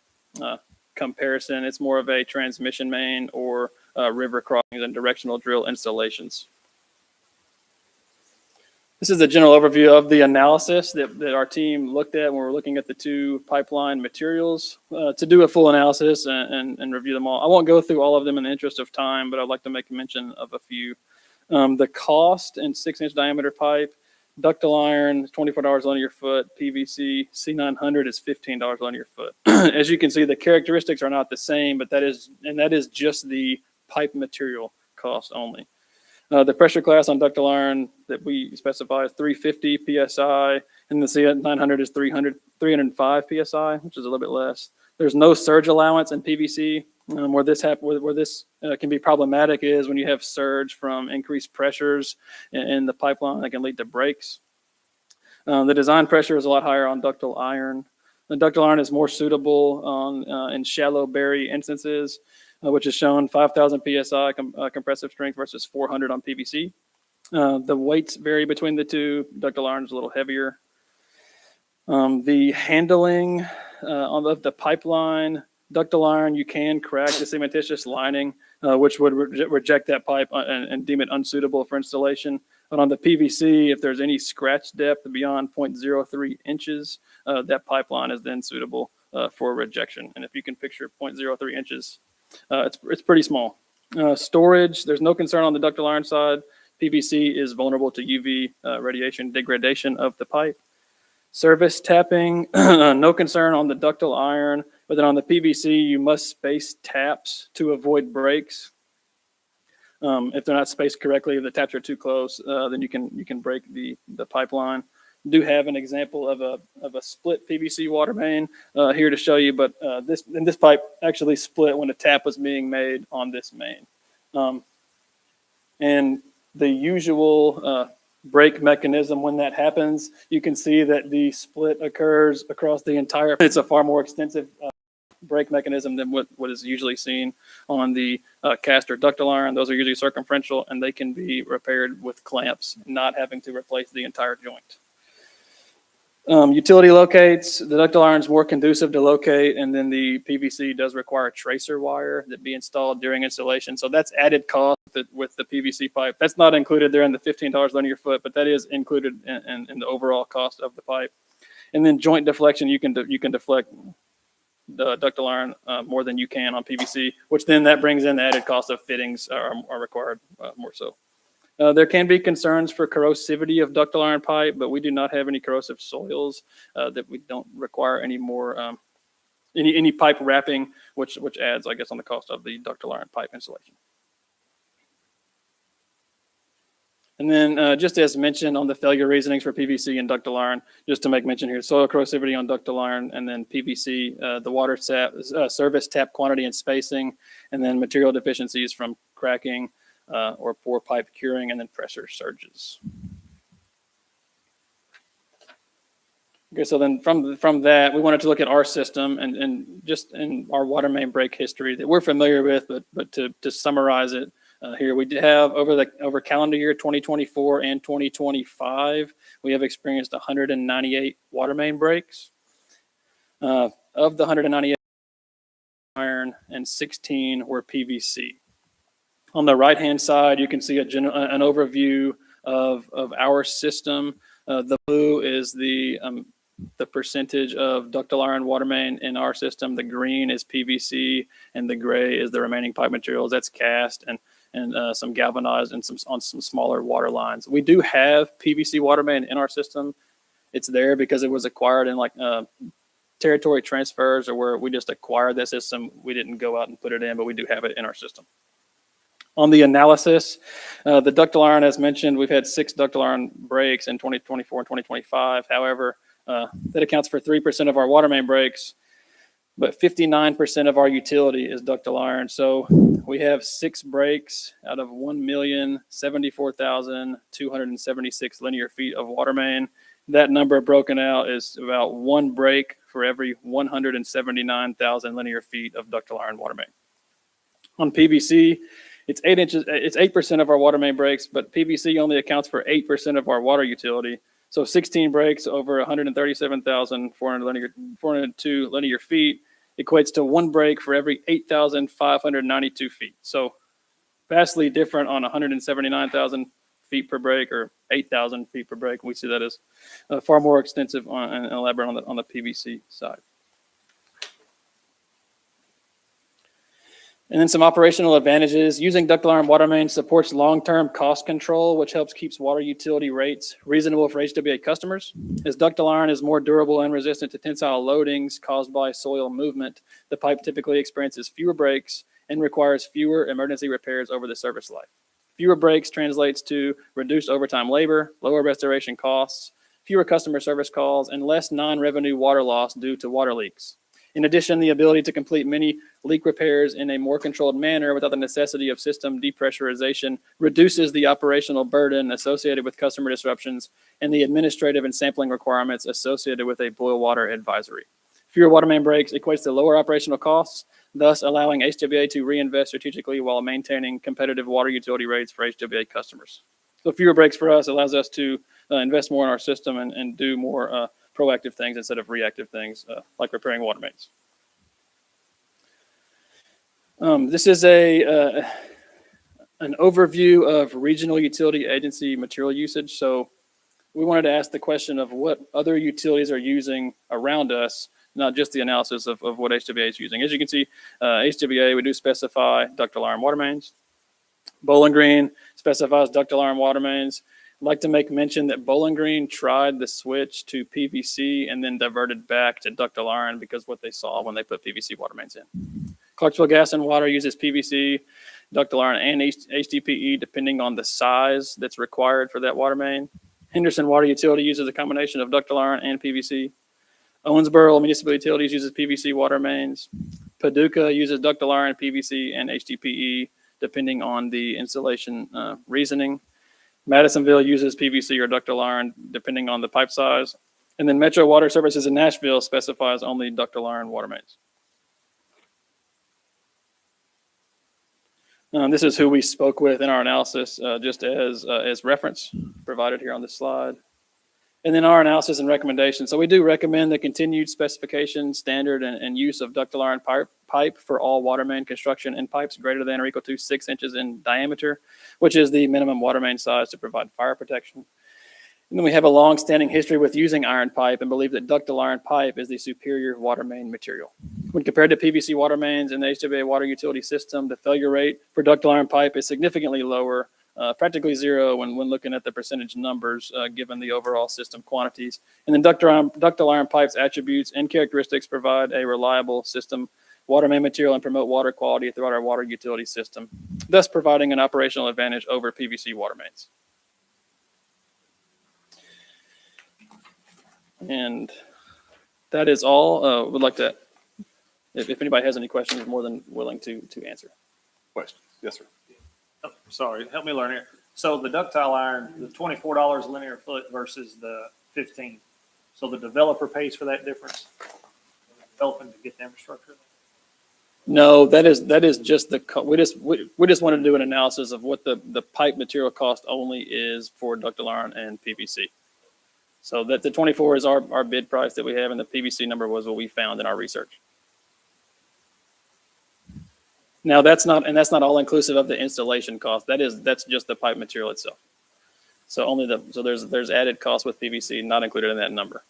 Speaker 7: comparison. It's more of a transmission main or river crossings and directional drill installations. This is a general overview of the analysis that our team looked at when we were looking at the two pipeline materials to do a full analysis and review them all. I won't go through all of them in the interest of time, but I'd like to make mention of a few. The cost in 6-inch diameter pipe, ductile iron is $24 linear foot, PVC C900 is $15 linear foot. As you can see, the characteristics are not the same, but that is just the pipe material cost only. The pressure class on ductile iron that we specify is 350 PSI, and the C900 is 305 PSI, which is a little bit less. There's no surge allowance in PVC. Where this can be problematic is when you have surge from increased pressures in the pipeline that can lead to breaks. The design pressure is a lot higher on ductile iron. The ductile iron is more suitable in shallow bury instances, which is shown 5,000 PSI compressive strength versus 400 on PVC. The weights vary between the two. Ductile iron is a little heavier. The handling of the pipeline, ductile iron, you can crack the cementitious lining, which would reject that pipe and deem it unsuitable for installation. But on the PVC, if there's any scratch depth beyond 0.03 inches, that pipeline is then suitable for rejection. And if you can picture 0.03 inches, it's pretty small. Storage, there's no concern on the ductile iron side. PVC is vulnerable to UV radiation degradation of the pipe. Service tapping, no concern on the ductile iron, but then on the PVC, you must space taps to avoid breaks. If they're not spaced correctly, if the taps are too close, then you can break the pipeline. Do have an example of a split PVC water main here to show you, but this pipe actually split when a tap was being made on this main. And the usual break mechanism when that happens, you can see that the split occurs across the entire. It's a far more extensive break mechanism than what is usually seen on the cast or ductile iron. Those are usually circumferential, and they can be repaired with clamps, not having to replace the entire joint. Utility locates, the ductile iron is more conducive to locate, and then the PVC does require tracer wire that be installed during installation. So that's added cost with the PVC pipe. That's not included there in the $15 linear foot, but that is included in the overall cost of the pipe. And then joint deflection, you can deflect the ductile iron more than you can on PVC, which then that brings in the added cost of fittings are required more so. There can be concerns for corrosivity of ductile iron pipe, but we do not have any corrosive soils that we don't require any more any pipe wrapping, which adds, I guess, on the cost of the ductile iron pipe installation. And then just as mentioned on the failure reasonings for PVC and ductile iron, just to make mention here, soil corrosivity on ductile iron, and then PVC, the water service tap quantity and spacing, and then material deficiencies from cracking, or poor pipe curing, and then pressure surges. Okay, so then from that, we wanted to look at our system and just in our water main break history that we're familiar with, but to summarize it here, we did have over calendar year 2024 and 2025, we have experienced 198 water main breaks. Of the 198, iron and 16 were PVC. On the right-hand side, you can see an overview of our system. The blue is the percentage of ductile iron water main in our system. The green is PVC, and the gray is the remaining pipe materials. That's cast and some galvanized and on some smaller water lines. We do have PVC water main in our system. It's there because it was acquired in territory transfers or where we just acquired that system. We didn't go out and put it in, but we do have it in our system. On the analysis, the ductile iron, as mentioned, we've had 6 ductile iron breaks in 2024 and 2025. However, that accounts for 3% of our water main breaks, but 59% of our utility is ductile iron. So we have 6 breaks out of 1,074,276 linear feet of water main. That number broken out is about 1 break for every 179,000 linear feet of ductile iron water main. On PVC, it's 8% of our water main breaks, but PVC only accounts for 8% of our water utility. So 16 breaks over 137,402 linear feet equates to 1 break for every 8,592 feet. So vastly different on 179,000 feet per break or 8,000 feet per break. We see that as far more extensive and elaborate on the PVC side. And then some operational advantages. Using ductile iron water main supports long-term cost control, which helps keeps water utility rates reasonable for HWEA customers. As ductile iron is more durable and resistant to tensile loadings caused by soil movement, the pipe typically experiences fewer breaks and requires fewer emergency repairs over the service life. Fewer breaks translates to reduced overtime labor, lower restoration costs, fewer customer service calls, and less non-revenue water loss due to water leaks. In addition, the ability to complete many leak repairs in a more controlled manner without the necessity of system depressurization reduces the operational burden associated with customer disruptions and the administrative and sampling requirements associated with a boil water advisory. Fewer water main breaks equates to lower operational costs, thus allowing HWEA to reinvest strategically while maintaining competitive water utility rates for HWEA customers. So fewer breaks for us allows us to invest more in our system and do more proactive things instead of reactive things like repairing water mains. This is an overview of regional utility agency material usage. So we wanted to ask the question of what other utilities are using around us, not just the analysis of what HWEA is using. As you can see, HWEA, we do specify ductile iron water mains. Bowling Green specifies ductile iron water mains. I'd like to make mention that Bowling Green tried the switch to PVC and then diverted back to ductile iron because what they saw when they put PVC water mains in. Clarksville Gas and Water uses PVC, ductile iron, and HDPE depending on the size that's required for that water main. Henderson Water Utility uses a combination of ductile iron and PVC. Owensboro Municipal Utilities uses PVC water mains. Paducah uses ductile iron, PVC, and HDPE depending on the installation reasoning. Madisonville uses PVC or ductile iron depending on the pipe size. And then Metro Water Services in Nashville specifies only ductile iron water mains. This is who we spoke with in our analysis, just as reference provided here on this slide. And then our analysis and recommendations. So we do recommend the continued specification, standard, and use of ductile iron pipe for all water main construction and pipes greater than or equal to 6 inches in diameter, which is the minimum water main size to provide fire protection. And then we have a long-standing history with using iron pipe and believe that ductile iron pipe is the superior water main material. When compared to PVC water mains in the HWEA water utility system, the failure rate for ductile iron pipe is significantly lower, practically zero when looking at the percentage numbers given the overall system quantities. And then ductile iron pipe's attributes and characteristics provide a reliable system water main material and promote water quality throughout our water utility system, thus providing an operational advantage over PVC water mains. And that is all. Would like to, if anybody has any questions, more than willing to answer.
Speaker 1: Questions? Yes, sir.
Speaker 8: Oh, sorry, help me learn here. So the ductile iron, the $24 linear foot versus the 15. So the developer pays for that difference? Developing to get the infrastructure?
Speaker 7: No, that is just we just wanted to do an analysis of what the pipe material cost only is for ductile iron and PVC. So that the 24 is our bid price that we have, and the PVC number was what we found in our research. Now that's not all inclusive of the installation cost. That's just the pipe material itself. So there's added cost with PVC not included in that number,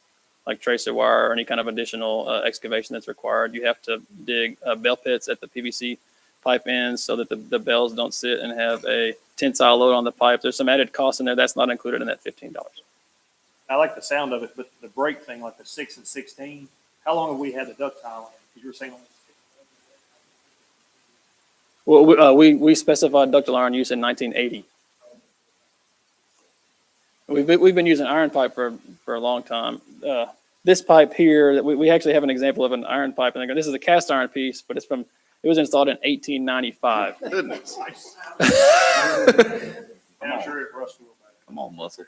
Speaker 7: like tracer wire or any kind of additional excavation that's required. You have to dig bell pits at the PVC pipe ends so that the bells don't sit and have a tensile load on the pipe. There's some added cost in there that's not included in that $15.
Speaker 8: I like the sound of it, but the break thing, like the 6 and 16, how long have we had the ductile? Because you were saying.
Speaker 7: Well, we specified ductile iron use in 1980. We've been using iron pipe for a long time. This pipe here, we actually have an example of an iron pipe, and this is a cast iron piece, but it was installed in 1895.
Speaker 1: Goodness.
Speaker 8: And I'm sure it rust real bad.
Speaker 1: Come on, muscle.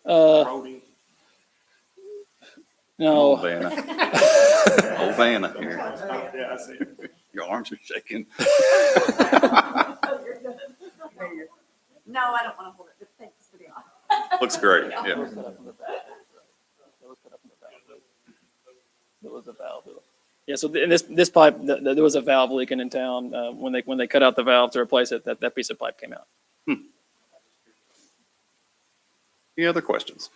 Speaker 8: Roadie.
Speaker 7: No,
Speaker 1: Vanna. Old Vanna here.
Speaker 8: Yeah, I see it.
Speaker 1: Your arms are shaking.
Speaker 9: No, I don't want to hold it, but thanks for the offer.
Speaker 1: Looks great, yeah.
Speaker 7: There was a valve. Yeah, so in this pipe, there was a valve leaking in town. When they cut out the valve to replace it, that piece of pipe came out.
Speaker 1: Any other questions?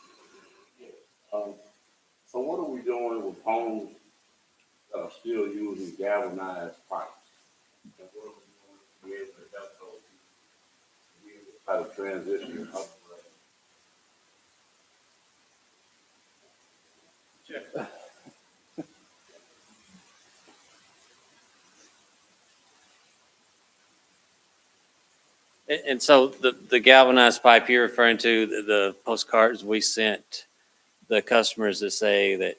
Speaker 3: So what are we doing with homes still using galvanized pipes? And what are we doing to be able to help those people try to transition up?
Speaker 10: And so the galvanized pipe you're referring to, the postcards we sent the customers that say that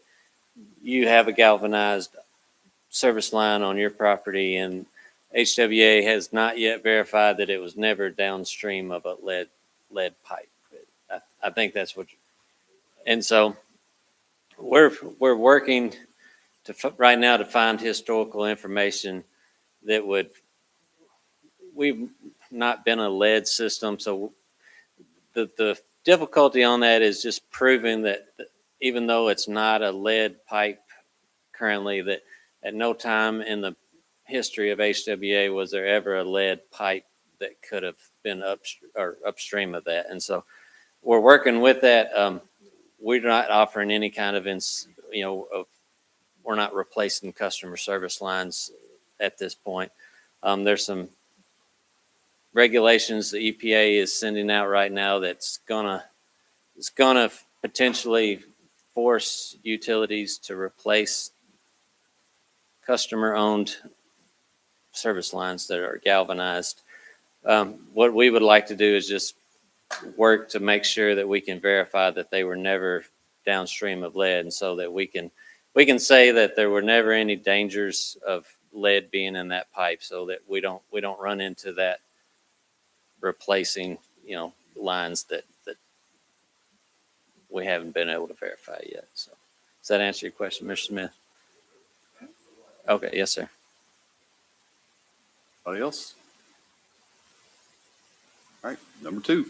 Speaker 10: you have a galvanized service line on your property and HWEA has not yet verified that it was never downstream of a lead pipe. I think that's what, and so we're working right now to find historical information that would, we've not been a lead system. So the difficulty on that is just proving that even though it's not a lead pipe currently, that at no time in the history of HWEA was there ever a lead pipe that could have been upstream of that. And so we're working with that. We're not offering any kind of, we're not replacing customer service lines at this point. There's some regulations the EPA is sending out right now that's gonna potentially force utilities to replace customer-owned service lines that are galvanized. What we would like to do is just work to make sure that we can verify that they were never downstream of lead, and so that we can say that there were never any dangers of lead being in that pipe, so that we don't run into that replacing lines that we haven't been able to verify yet. So does that answer your question, Mr. Smith? Okay, yes, sir.
Speaker 1: Anybody else? All right, number 2.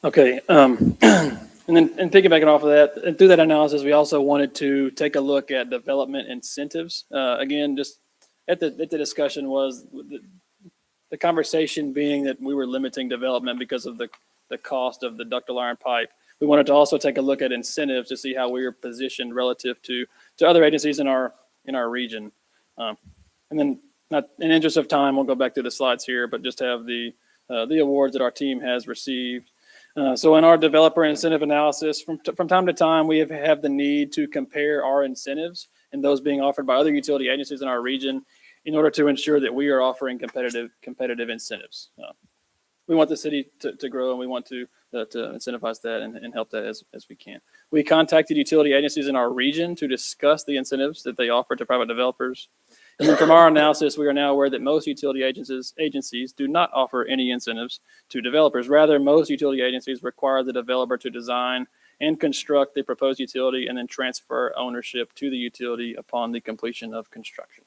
Speaker 7: Okay, and piggybacking off of that, and through that analysis, we also wanted to take a look at development incentives. Again, just at the discussion was the conversation being that we were limiting development because of the cost of the ductile iron pipe. We wanted to also take a look at incentives to see how we were positioned relative to other agencies in our region. And then, not in interest of time, we'll go back to the slides here, but just have the awards that our team has received. So in our developer incentive analysis, from time to time, we have the need to compare our incentives and those being offered by other utility agencies in our region in order to ensure that we are offering competitive incentives. We want the city to grow, and we want to incentivize that and help that as we can. We contacted utility agencies in our region to discuss the incentives that they offer to private developers. And then from our analysis, we are now aware that most utility agencies do not offer any incentives to developers. Rather, most utility agencies require the developer to design and construct the proposed utility and then transfer ownership to the utility upon the completion of construction.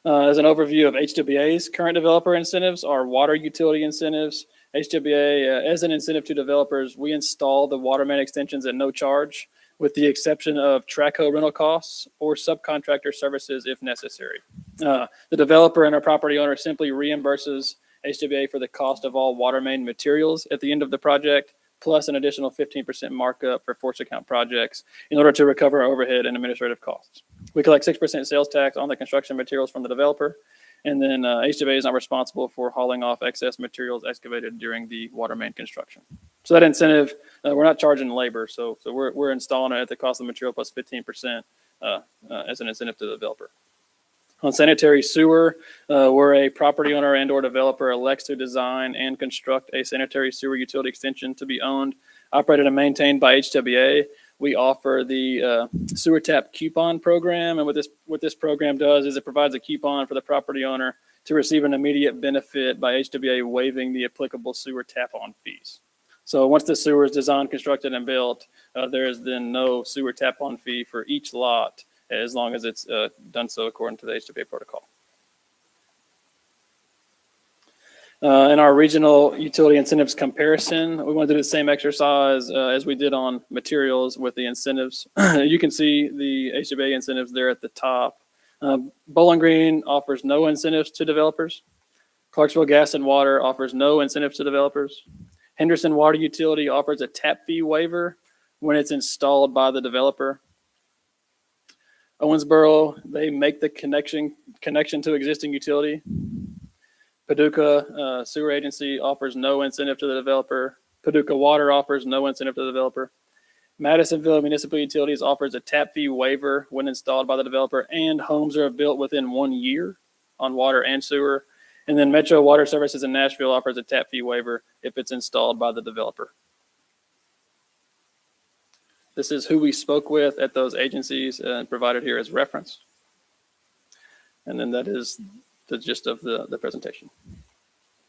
Speaker 7: As an overview of HWEA's current developer incentives, are water utility incentives. HWEA, as an incentive to developers, we install the water main extensions at no charge, with the exception of track hoe rental costs or subcontractor services if necessary. The developer and our property owner simply reimburses HWEA for the cost of all water main materials at the end of the project, plus an additional 15% markup for force account projects in order to recover overhead and administrative costs. We collect 6% sales tax on the construction materials from the developer, and then HWEA is not responsible for hauling off excess materials excavated during the water main construction. So that incentive, we're not charging labor, so we're installing it at the cost of the material plus 15% as an incentive to the developer. On sanitary sewer, where a property owner and or developer elects to design and construct a sanitary sewer utility extension to be owned, operated, and maintained by HWEA, we offer the sewer tap coupon program. And what this program does is it provides a coupon for the property owner to receive an immediate benefit by HWEA waiving the applicable sewer tap-on fees. So once the sewer is designed, constructed, and built, there is then no sewer tap-on fee for each lot, as long as it's done so according to the HWEA protocol. In our regional utility incentives comparison, we want to do the same exercise as we did on materials with the incentives. You can see the HWEA incentives there at the top. Bowling Green offers no incentives to developers. Clarksville Gas and Water offers no incentives to developers. Henderson Water Utility offers a tap fee waiver when it's installed by the developer. Owensboro, they make the connection to existing utility. Paducah Sewer Agency offers no incentive to the developer. Paducah Water offers no incentive to the developer. Madisonville Municipal Utilities offers a tap fee waiver when installed by the developer, and homes are built within 1 year on water and sewer. And then Metro Water Services in Nashville offers a tap fee waiver if it's installed by the developer. This is who we spoke with at those agencies and provided here as reference. And then that is the gist of the presentation.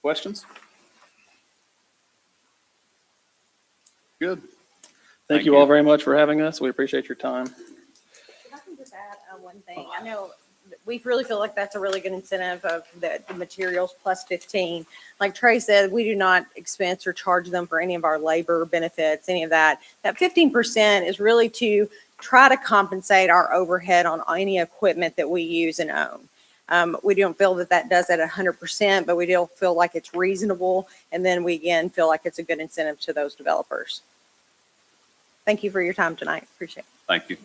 Speaker 1: Questions? Good.
Speaker 7: Thank you all very much for having us. We appreciate your time.
Speaker 6: If I can just add one thing, I know we really feel like that's a really good incentive of the materials plus 15. Like Trey said, we do not expense or charge them for any of our labor benefits, any of that. That 15% is really to try to compensate our overhead on any equipment that we use and own. We don't feel that does at 100%, but we do feel like it's reasonable. And then we again feel like it's a good incentive to those developers. Thank you for your time tonight. Appreciate it.
Speaker 1: Thank you.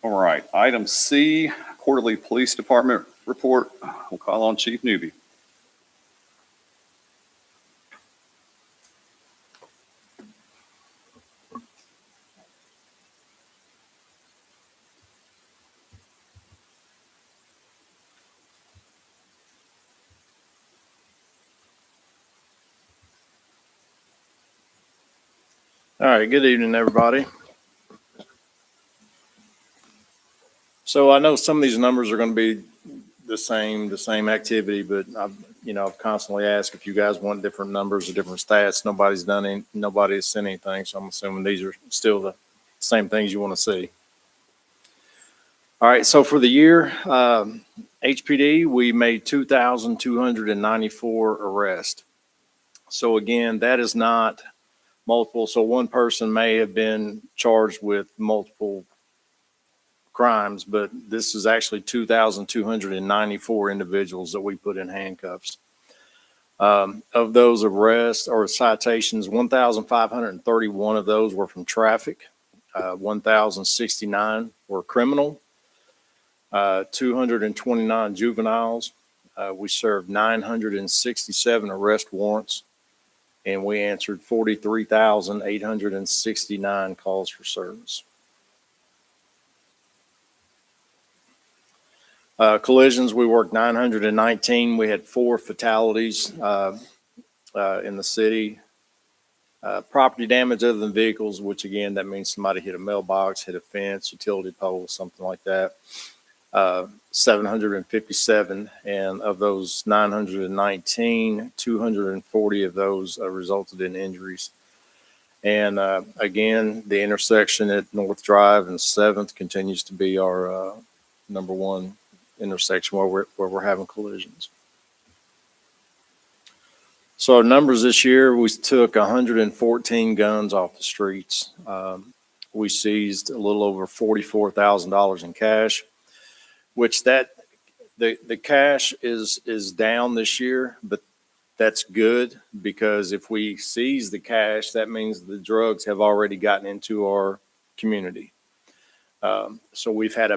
Speaker 1: All right, item C, quarterly police department report. We'll call on Chief Newby.
Speaker 11: All right, good evening, everybody. So I know some of these numbers are going to be the same activity, but I've constantly asked if you guys want different numbers or different stats. Nobody has sent anything, so I'm assuming these are still the same things you want to see. All right, so for the year, HPD, we made 2,294 arrests. So again, that is not multiple. So one person may have been charged with multiple crimes, but this is actually 2,294 individuals that we put in handcuffs. Of those arrests or citations, 1,531 of those were from traffic. 1,069 were criminal. 229 juveniles. We served 967 arrest warrants. and we answered 43,869 calls for service. Collisions, we worked 919. We had 4 fatalities in the city. Property damage other than vehicles, which again, that means somebody hit a mailbox, hit a fence, utility pole, something like that. 757, and of those 919, 240 of those resulted in injuries. And again, the intersection at North Drive and 7th continues to be our number one intersection where we're having collisions. So our numbers this year, we took 114 guns off the streets. We seized a little over $44,000 in cash, which the cash is down this year, but that's good, because if we seize the cash, that means the drugs have already gotten into our community. So we had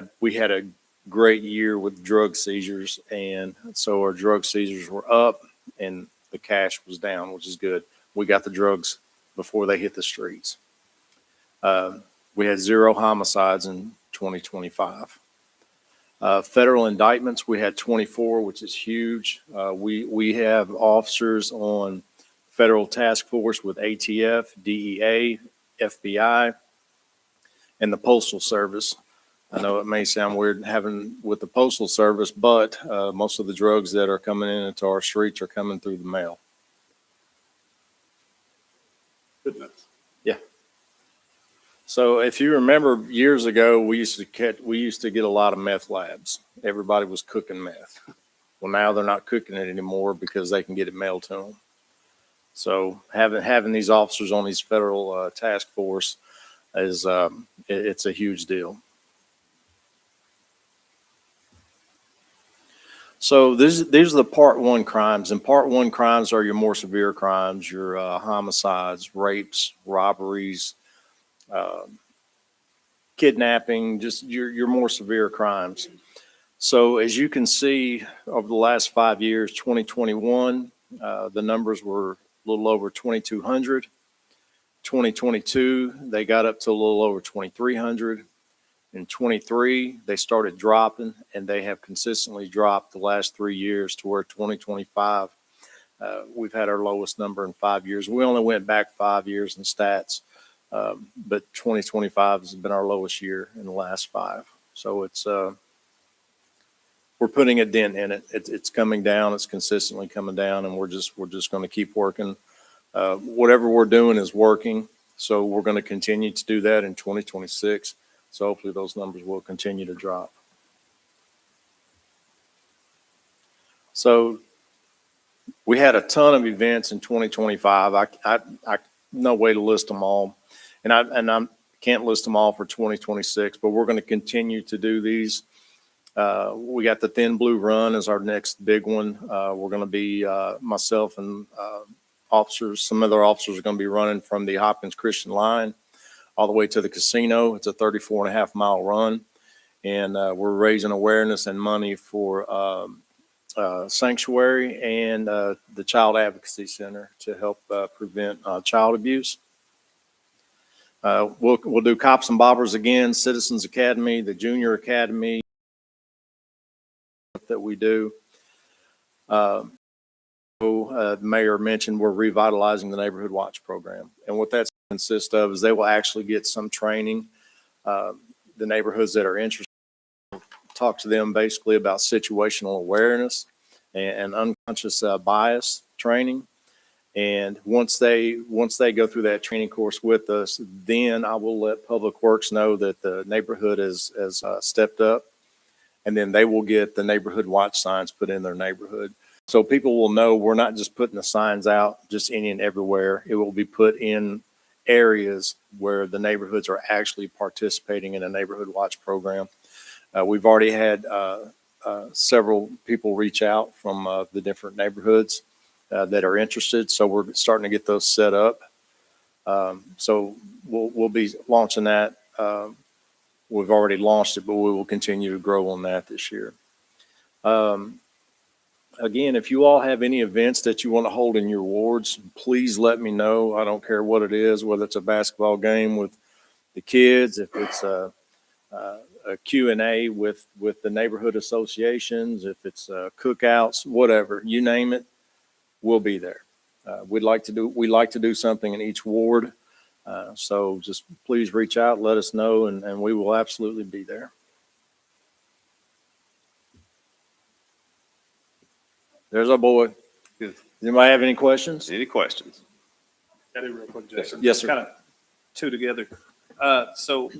Speaker 11: a great year with drug seizures, and so our drug seizures were up and the cash was down, which is good. We got the drugs before they hit the streets. We had 0 homicides in 2025. Federal indictments, we had 24, which is huge. We have officers on federal task force with ATF, DEA, FBI, and the Postal Service. I know it may sound weird having with the Postal Service, but most of the drugs that are coming into our streets are coming through the mail.
Speaker 3: Goodness.
Speaker 11: Yeah. So if you remember years ago, we used to get a lot of meth labs. Everybody was cooking meth. Well, now they're not cooking it anymore because they can get it mailed to them. So having these officers on these federal task force is it's a huge deal. So these are the Part 1 crimes, and Part 1 crimes are your more severe crimes, your homicides, rapes, robberies, kidnapping, just your more severe crimes. So as you can see, over the last 5 years, 2021, the numbers were a little over 2,200. 2022, they got up to a little over 2,300. In 23, they started dropping, and they have consistently dropped the last 3 years to where 2025, we've had our lowest number in 5 years. We only went back 5 years in stats, but 2025 has been our lowest year in the last 5. So it's we're putting a dent in it. It's coming down. It's consistently coming down, and we're just going to keep working. Whatever we're doing is working, so we're going to continue to do that in 2026. So hopefully those numbers will continue to drop. So we had a ton of events in 2025. I no way to list them all, and I can't list them all for 2026. But we're going to continue to do these. We got the Thin Blue Run as our next big one. We're going to be myself and officers. Some other officers are going to be running from the Hopkins Christian line all the way to the casino. It's a 34.5-mile run. And we're raising awareness and money for Sanctuary and the Child Advocacy Center to help prevent child abuse. We'll do Cops and Bobbers again, Citizens Academy, the Junior Academy that we do. The mayor mentioned we're revitalizing the Neighborhood Watch program. And what that consists of is they will actually get some training. The neighborhoods that are interested, talk to them basically about situational awareness and unconscious bias training. And once they go through that training course with us, then I will let Public Works know that the neighborhood has stepped up, and then they will get the Neighborhood Watch signs put in their neighborhood. So people will know we're not just putting the signs out just any and everywhere. It will be put in areas where the neighborhoods are actually participating in a Neighborhood Watch program. We've already had several people reach out from the different neighborhoods that are interested. So we're starting to get those set up. So we'll be launching that. We've already launched it, but we will continue to grow on that this year. Again, if you all have any events that you want to hold in your wards, please let me know. I don't care what it is, whether it's a basketball game with the kids, if it's a Q&A with the neighborhood associations, if it's cookouts, whatever, you name it, we'll be there. We like to do something in each ward. So just please reach out, let us know, and we will absolutely be there. There's our boy.
Speaker 1: Good.
Speaker 11: Does anybody have any questions?
Speaker 1: Any questions?
Speaker 8: Got it real quick, Jason.
Speaker 11: Yes, sir.
Speaker 8: Kind of two together. So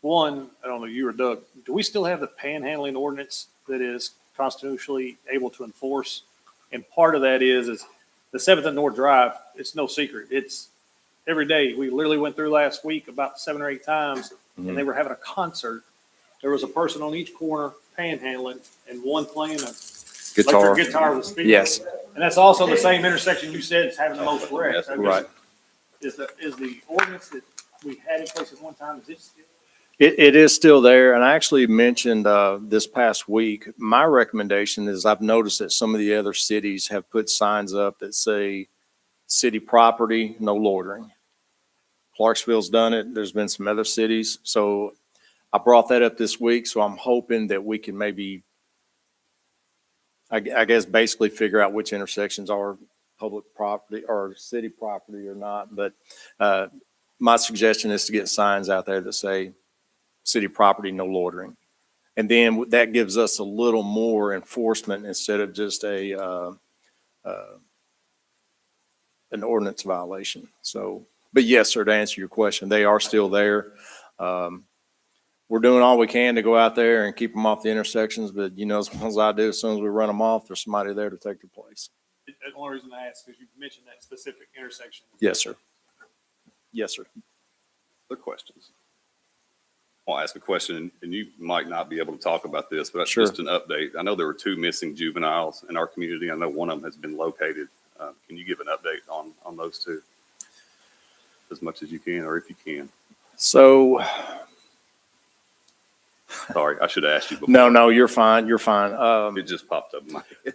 Speaker 8: one, I don't know, you or Doug, do we still have the panhandling ordinance that is constitutionally able to enforce? And part of that is the 7th and North Drive, it's no secret. It's every day. We literally went through last week about 7 or 8 times, and they were having a concert. There was a person on each corner panhandling and one playing a electric guitar with a speaker.
Speaker 11: Yes.
Speaker 8: And that's also the same intersection you said is having the most wrecks.
Speaker 11: Right.
Speaker 8: Is the ordinance that we had in place at one time, is it still?
Speaker 11: It is still there, and I actually mentioned this past week, my recommendation is I've noticed that some of the other cities have put signs up that say city property, no loitering. Clarksville's done it. There's been some other cities. So I brought that up this week, so I'm hoping that we can maybe, I guess, basically figure out which intersections are public property or city property or not. But my suggestion is to get signs out there that say city property, no loitering. And then that gives us a little more enforcement instead of just an ordinance violation. So, but yes, sir, to answer your question, they are still there. We're doing all we can to go out there and keep them off the intersections, but you know, as well as I do, as soon as we run them off, there's somebody there to take their place.
Speaker 8: The only reason I ask is you mentioned that specific intersection.
Speaker 11: Yes, sir. Yes, sir.
Speaker 1: Other questions? I'll ask a question, and you might not be able to talk about this, but
Speaker 11: Sure.
Speaker 1: just an update. I know there were 2 missing juveniles in our community. I know one of them has been located. Can you give an update on those 2? As much as you can, or if you can.
Speaker 11: So,
Speaker 1: Sorry, I should have asked you before.
Speaker 11: no, you're fine. You're fine.
Speaker 1: It just popped up in my head.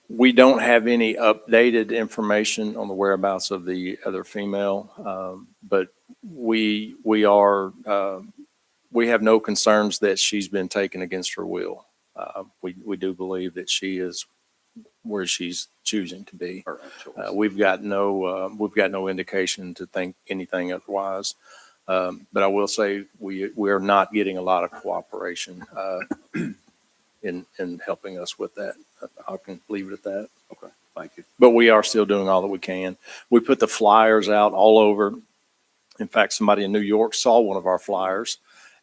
Speaker 11: We don't have any updated information on the whereabouts of the other female, but we have no concerns that she's been taken against her will. We do believe that she is where she's choosing to be.
Speaker 1: Her own choice.
Speaker 11: We've got no indication to think anything otherwise. But I will say we are not getting a lot of cooperation in helping us with that. I can leave it at that.
Speaker 1: Okay, thank you.
Speaker 11: But we are still doing all that we can. We put the flyers out all over. In fact, somebody in New York saw one of our flyers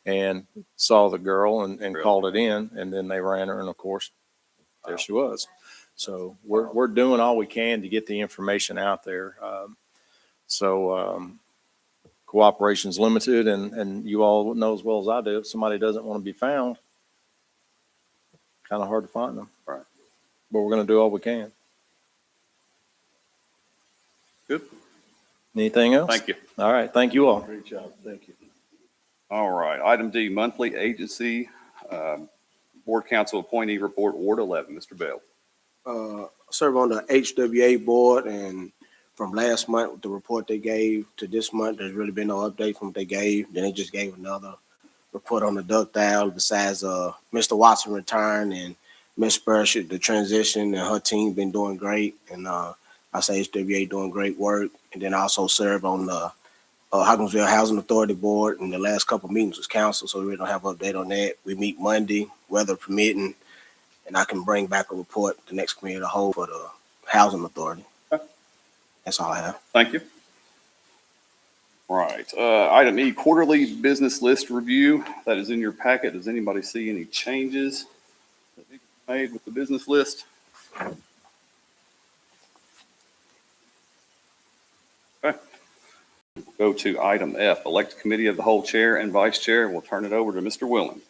Speaker 11: and saw the girl and
Speaker 1: Really? Called
Speaker 11: it in, and then they ran her, and of course, there she was. So we're doing all we can to get the information out there. Cooperation's limited, and you all know as well as I do, if somebody doesn't want to be found, kind of hard to find them.
Speaker 1: Right.
Speaker 11: But we're going to do all we can.
Speaker 1: Good.
Speaker 11: Anything else?
Speaker 1: Thank you.
Speaker 11: All right. Thank you all.
Speaker 3: Great job. Thank you.
Speaker 1: All right. Item D, monthly agency board council appointee report, Ward 11. Mr. Bell.
Speaker 12: Serve on the HWEA board, and from last month, the report they gave to this month, there's really been no update from what they gave. Then they just gave another report on the ductile besides Mr. Watson returned and Miss Burshett, the transition, and her team been doing great. And I say HWEA doing great work. And then I also serve on the Hopkinsville Housing Authority board, and the last couple meetings was council, so we really don't have an update on that. We meet Monday, weather permitting, and I can bring back a report the next committee of the whole for the Housing Authority.
Speaker 1: Okay.
Speaker 12: That's all I have.
Speaker 1: Thank you. All right. Item E, quarterly business list review. That is in your packet. Does anybody see any changes that need to be made with the business list? Okay. Go to item F, elect committee of the whole chair and vice chair. We'll turn it over to Mr. Willen.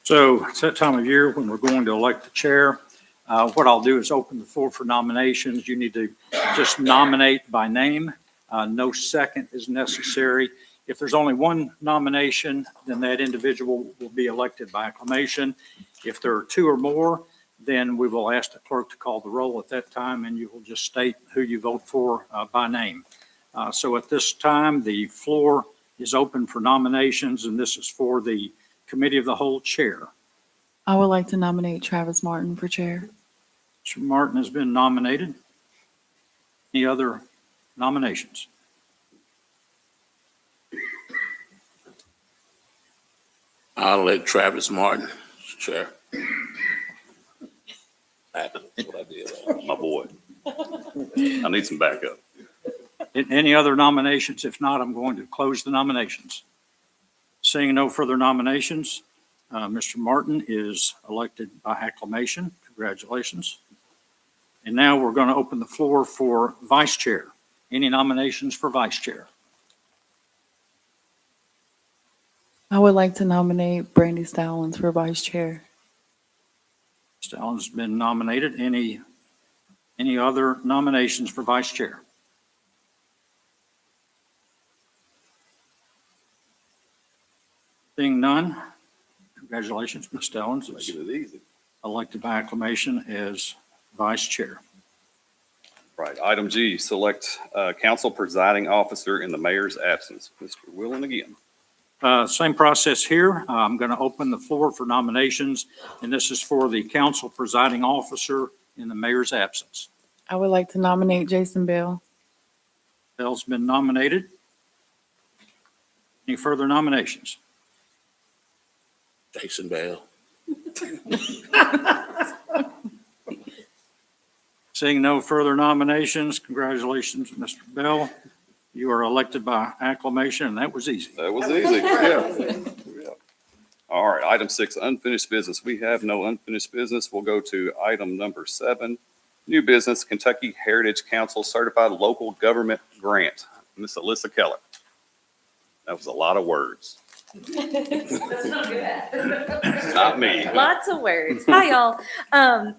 Speaker 13: So it's that time of year when we're going to elect the chair. What I'll do is open the floor for nominations. You need to just nominate by name. No second is necessary. If there's only one nomination, then that individual will be elected by acclamation. If there are two or more, then we will ask the clerk to call the roll at that time, and you will just state who you vote for by name. So at this time, the floor is open for nominations, and this is for the Committee of the Whole Chair.
Speaker 14: I would like to nominate Travis Martin for chair.
Speaker 13: Mr. Martin has been nominated. Any other nominations?
Speaker 3: I'll let Travis Martin, Chair. That's what I did.
Speaker 1: My boy. I need some backup.
Speaker 13: Any other nominations? If not, I'm going to close the nominations. Seeing no further nominations, Mr. Martin is elected by acclamation. Congratulations. And now we're going to open the floor for vice chair. Any nominations for vice chair?
Speaker 14: I would like to nominate Brandy Stallings for vice chair.
Speaker 13: Stallings has been nominated. Any other nominations for vice chair? Seeing none, congratulations, Ms. Stallings is
Speaker 1: Making it easy.
Speaker 13: elected by acclamation as vice chair.
Speaker 1: Right. Item G, select council presiding officer in the mayor's absence. Mr. Willen again.
Speaker 13: Same process here. I'm going to open the floor for nominations, and this is for the council presiding officer in the mayor's absence.
Speaker 14: I would like to nominate Jason Bell.
Speaker 13: Bell's been nominated. Any further nominations?
Speaker 3: Jason Bell.
Speaker 13: Seeing no further nominations, congratulations, Mr. Bell. You are elected by acclamation, and that was easy.
Speaker 1: That was easy. Yeah. All right. Item 6, unfinished business. We have no unfinished business. We'll go to item number 7, new business, Kentucky Heritage Council Certified Local Government Grant. Miss Alyssa Keller. That was a lot of words.
Speaker 15: That's not good.
Speaker 1: Not me.
Speaker 15: Lots of words. Hi, y'all.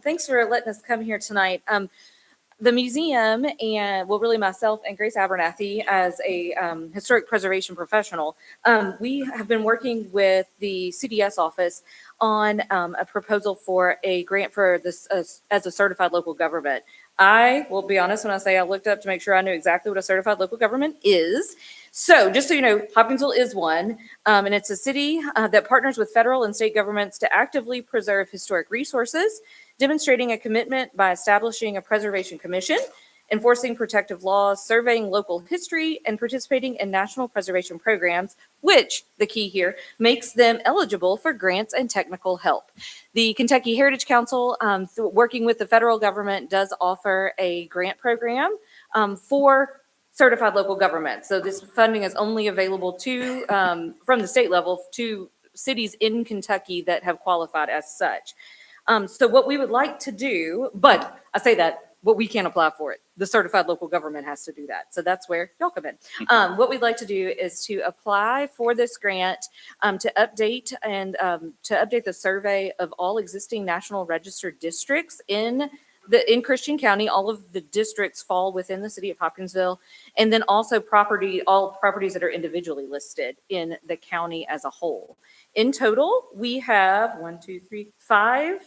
Speaker 15: Thanks for letting us come here tonight. The museum and, well, really myself and Grace Abernathy as a historic preservation professional, we have been working with the CDS office on a proposal for a grant for this as a certified local government. I will be honest when I say I looked up to make sure I knew exactly what a certified local government is. So just so you know, Hopkinsville is one, and it's a city that partners with federal and state governments to actively preserve historic resources, demonstrating a commitment by establishing a preservation commission, enforcing protective laws, surveying local history, and participating in national preservation programs, which, the key here, makes them eligible for grants and technical help. The Kentucky Heritage Council, working with the federal government, does offer a grant program for certified local government. So this funding is only available to, from the state level, to cities in Kentucky that have qualified as such. So what we would like to do, but I say that, but we can't apply for it. The certified local government has to do that. So that's where y'all come in. What we'd like to do is to apply for this grant to update the survey of all existing National Register districts in Christian County. All of the districts fall within the city of Hopkinsville, and then also all properties that are individually listed in the county as a whole. In total, we have 5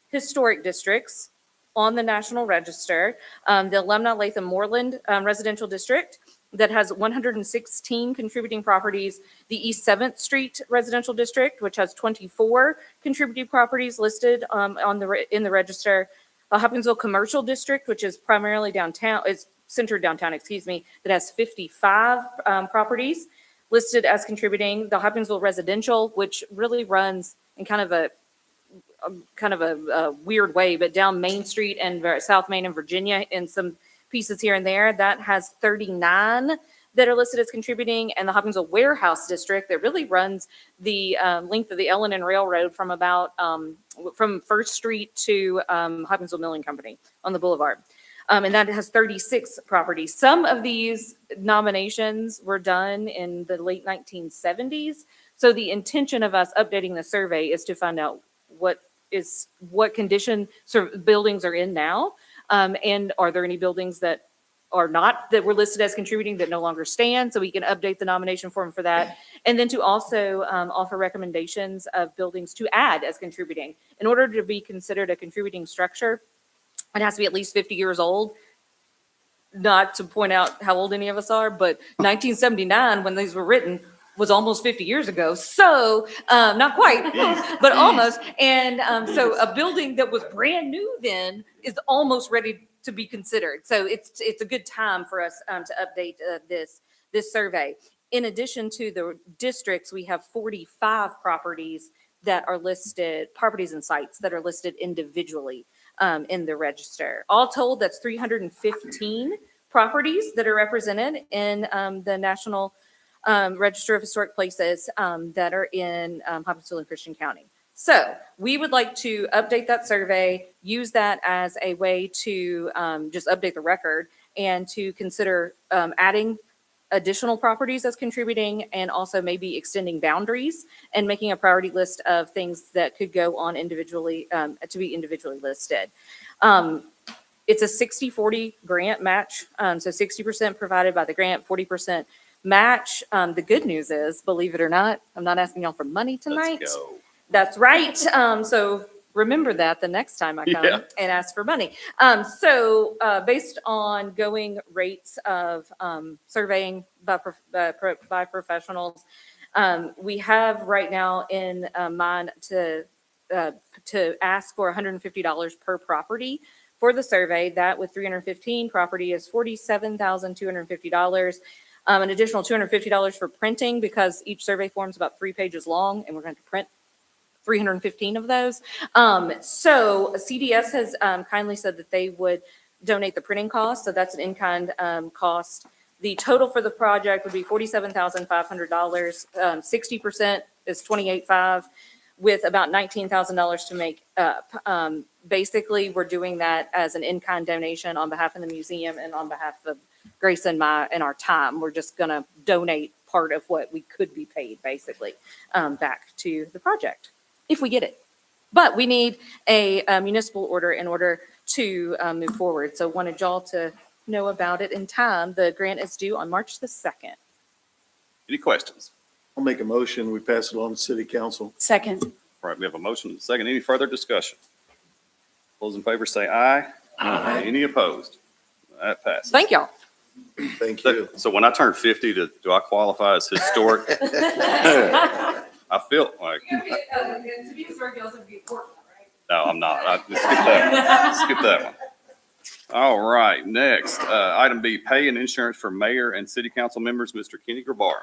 Speaker 15: historic districts on the National Register. The Alumni Latham Moreland Residential District that has 116 contributing properties. The East 7th Street Residential District, which has 24 contributing properties listed in the register. The Hopkinsville Commercial District, which is primarily downtown, is centered downtown, that has 55 properties listed as contributing. The Hopkinsville Residential, which really runs in kind of a weird way, but down Main Street and South Main and Virginia in some pieces here and there, that has 39 that are listed as contributing. And the Hopkinsville Warehouse District that really runs the length of the Ellen and Railroad from about from First Street to Hopkinsville Milling Company on the Boulevard. And that has 36 properties. Some of these nominations were done in the late 1970s. So the intention of us updating the survey is to find out what condition buildings are in now, and are there any buildings that are not, that were listed as contributing that no longer stand, so we can update the nomination form for that. And then to also offer recommendations of buildings to add as contributing. In order to be considered a contributing structure, it has to be at least 50 years old. Not to point out how old any of us are, but 1979, when these were written, was almost 50 years ago. So not quite, but almost. And so a building that was brand new then is almost ready to be considered. So it's a good time for us to update this survey. In addition to the districts, we have 45 properties that are listed, properties and sites that are listed individually in the register. All told, that's 315 properties that are represented in the National Register of Historic Places that are in Hopkinsville and Christian County. So we would like to update that survey, use that as a way to just update the record and to consider adding additional properties as contributing and also maybe extending boundaries and making a priority list of things that could go on individually to be individually listed. It's a 60-40 grant match. So 60% provided by the grant, 40% match. The good news is, believe it or not, I'm not asking y'all for money tonight.
Speaker 1: Let's go.
Speaker 15: That's right. So remember that the next time I come and ask for money. So based on going rates of surveying by professionals, we have right now in mind to ask for $150 per property for the survey. That with 315 property is $47,250. An additional $250 for printing because each survey form is about 3 pages long and we're going to print 315 of those. So CDS has kindly said that they would donate the printing cost. So that's an in-kind cost. The total for the project would be $47,500. 60% is $28,500 with about $19,000 to make up. Basically, we're doing that as an in-kind donation on behalf of the museum and on behalf of Grace and our time. We're just going to donate part of what we could be paid, basically, back to the project if we get it. But we need a municipal order in order to move forward. So wanted y'all to know about it in time. The grant is due on March the 2nd.
Speaker 1: Any questions?
Speaker 3: I'll make a motion. We pass it on to city council.
Speaker 9: Second.
Speaker 1: All right, we have a motion and a second. Any further discussion? Those in favor say aye. Aye. Any opposed? That passes.
Speaker 15: Thank y'all.
Speaker 3: Thank you.
Speaker 1: So when I turn 50, do I qualify as historic? I feel like,
Speaker 15: To be historic, you also have to be important, right?
Speaker 1: no, I'm not. Let's skip that one. Skip that one. All right, next, item B, pay and insurance for mayor and city council members, Mr. Kenny Grabara.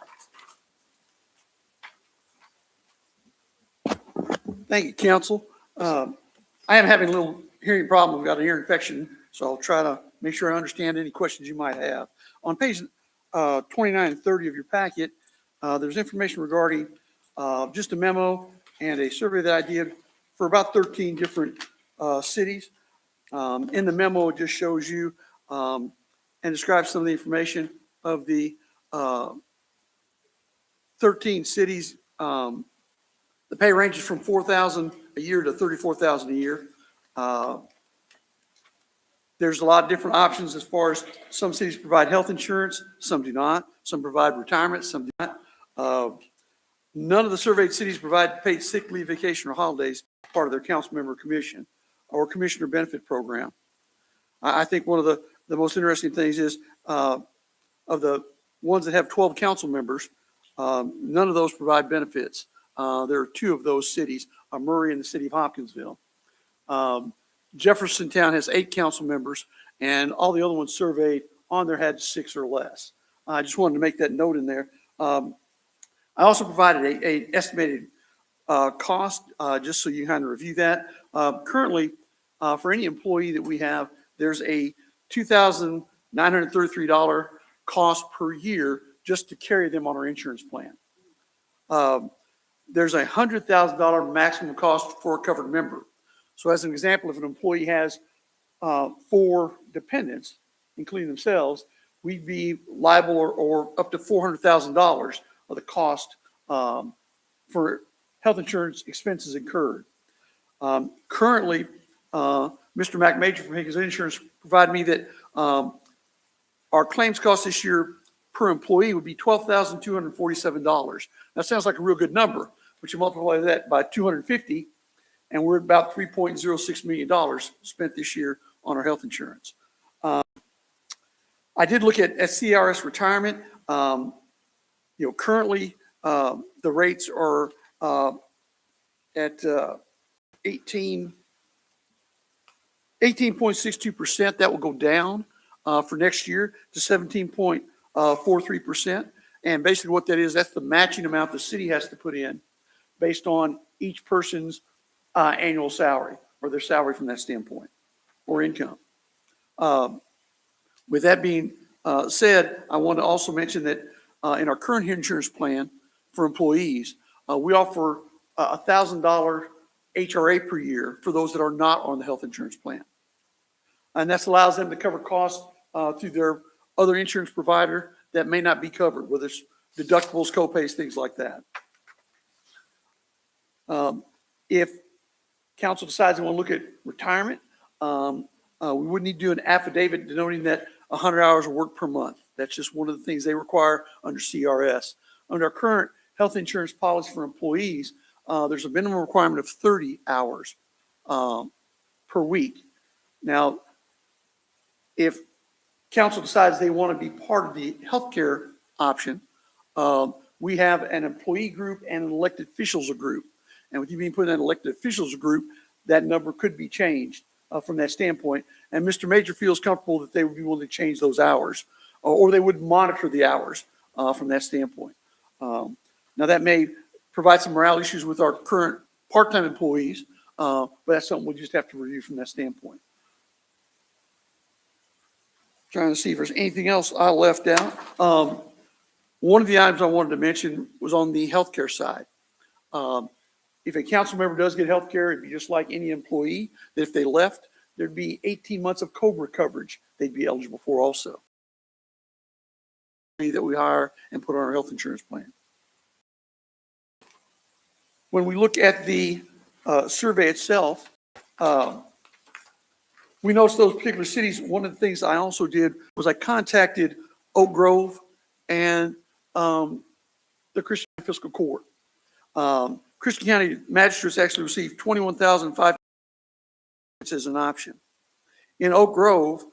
Speaker 16: Thank you, council. I am having a little hearing problem. I've got an ear infection, so I'll try to make sure I understand any questions you might have. On page 29 and 30 of your packet, there's information regarding just a memo and a survey that I did for about 13 different cities. In the memo, it just shows you and describes some of the information of the 13 cities. The pay ranges from $4,000 a year to $34,000 a year. There's a lot of different options as far as some cities provide health insurance, some do not. Some provide retirement, some do not. None of the surveyed cities provide paid sick leave, vacation, or holidays, part of their council member commission or commissioner benefit program. I think one of the most interesting things is of the ones that have 12 council members, none of those provide benefits. There are 2 of those cities, Murray and the city of Hopkinsville. Jeffersontown has 8 council members, and all the other ones surveyed on there had 6 or less. I just wanted to make that note in there. I also provided a estimated cost, just so you kind of review that. Currently, for any employee that we have, there's a $2,933 cost per year just to carry them on our insurance plan. There's a $100,000 maximum cost for a covered member. So as an example, if an employee has 4 dependents, including themselves, we'd be liable or up to $400,000 of the cost for health insurance expenses incurred. Currently, Mr. McMajor from Higgins Insurance provided me that our claims cost this year per employee would be $12,247. That sounds like a real good number, but you multiply that by 250, and we're at about $3.06 million spent this year on our health insurance. I did look at CRS retirement. Currently the rates are at 18.62%. That will go down for next year to 17.43%. And basically what that is, that's the matching amount the city has to put in based on each person's annual salary or their salary from that standpoint or income. With that being said, I want to also mention that in our current insurance plan for employees, we offer a $1,000 HRA per year for those that are not on the health insurance plan. And that allows them to cover costs through their other insurance provider that may not be covered, whether it's deductibles, copays, things like that. If council decides they want to look at retirement, we would need to do an affidavit denoting that 100 hours of work per month. That's just one of the things they require under CRS. Under our current health insurance policy for employees, there's a minimum requirement of 30 hours per week. Now, if council decides they want to be part of the healthcare option, we have an employee group and an elected officials group. And with you being put in an elected officials group, that number could be changed from that standpoint. And Mr. Major feels comfortable that they would be willing to change those hours, or they would monitor the hours from that standpoint. Now, that may provide some morale issues with our current part-time employees, but that's something we'll just have to review from that standpoint. Trying to see if there's anything else I left out. One of the items I wanted to mention was on the healthcare side. If a council member does get healthcare, it'd be just like any employee, that if they left, there'd be 18 months of COBRA coverage they'd be eligible for also. That we hire and put on our health insurance plan. When we look at the survey itself, we noticed those particular cities. One of the things I also did was I contacted Oak Grove and the Christian Fiscal Court. Christian County magistrates actually received 21,500 as an option. In Oak Grove,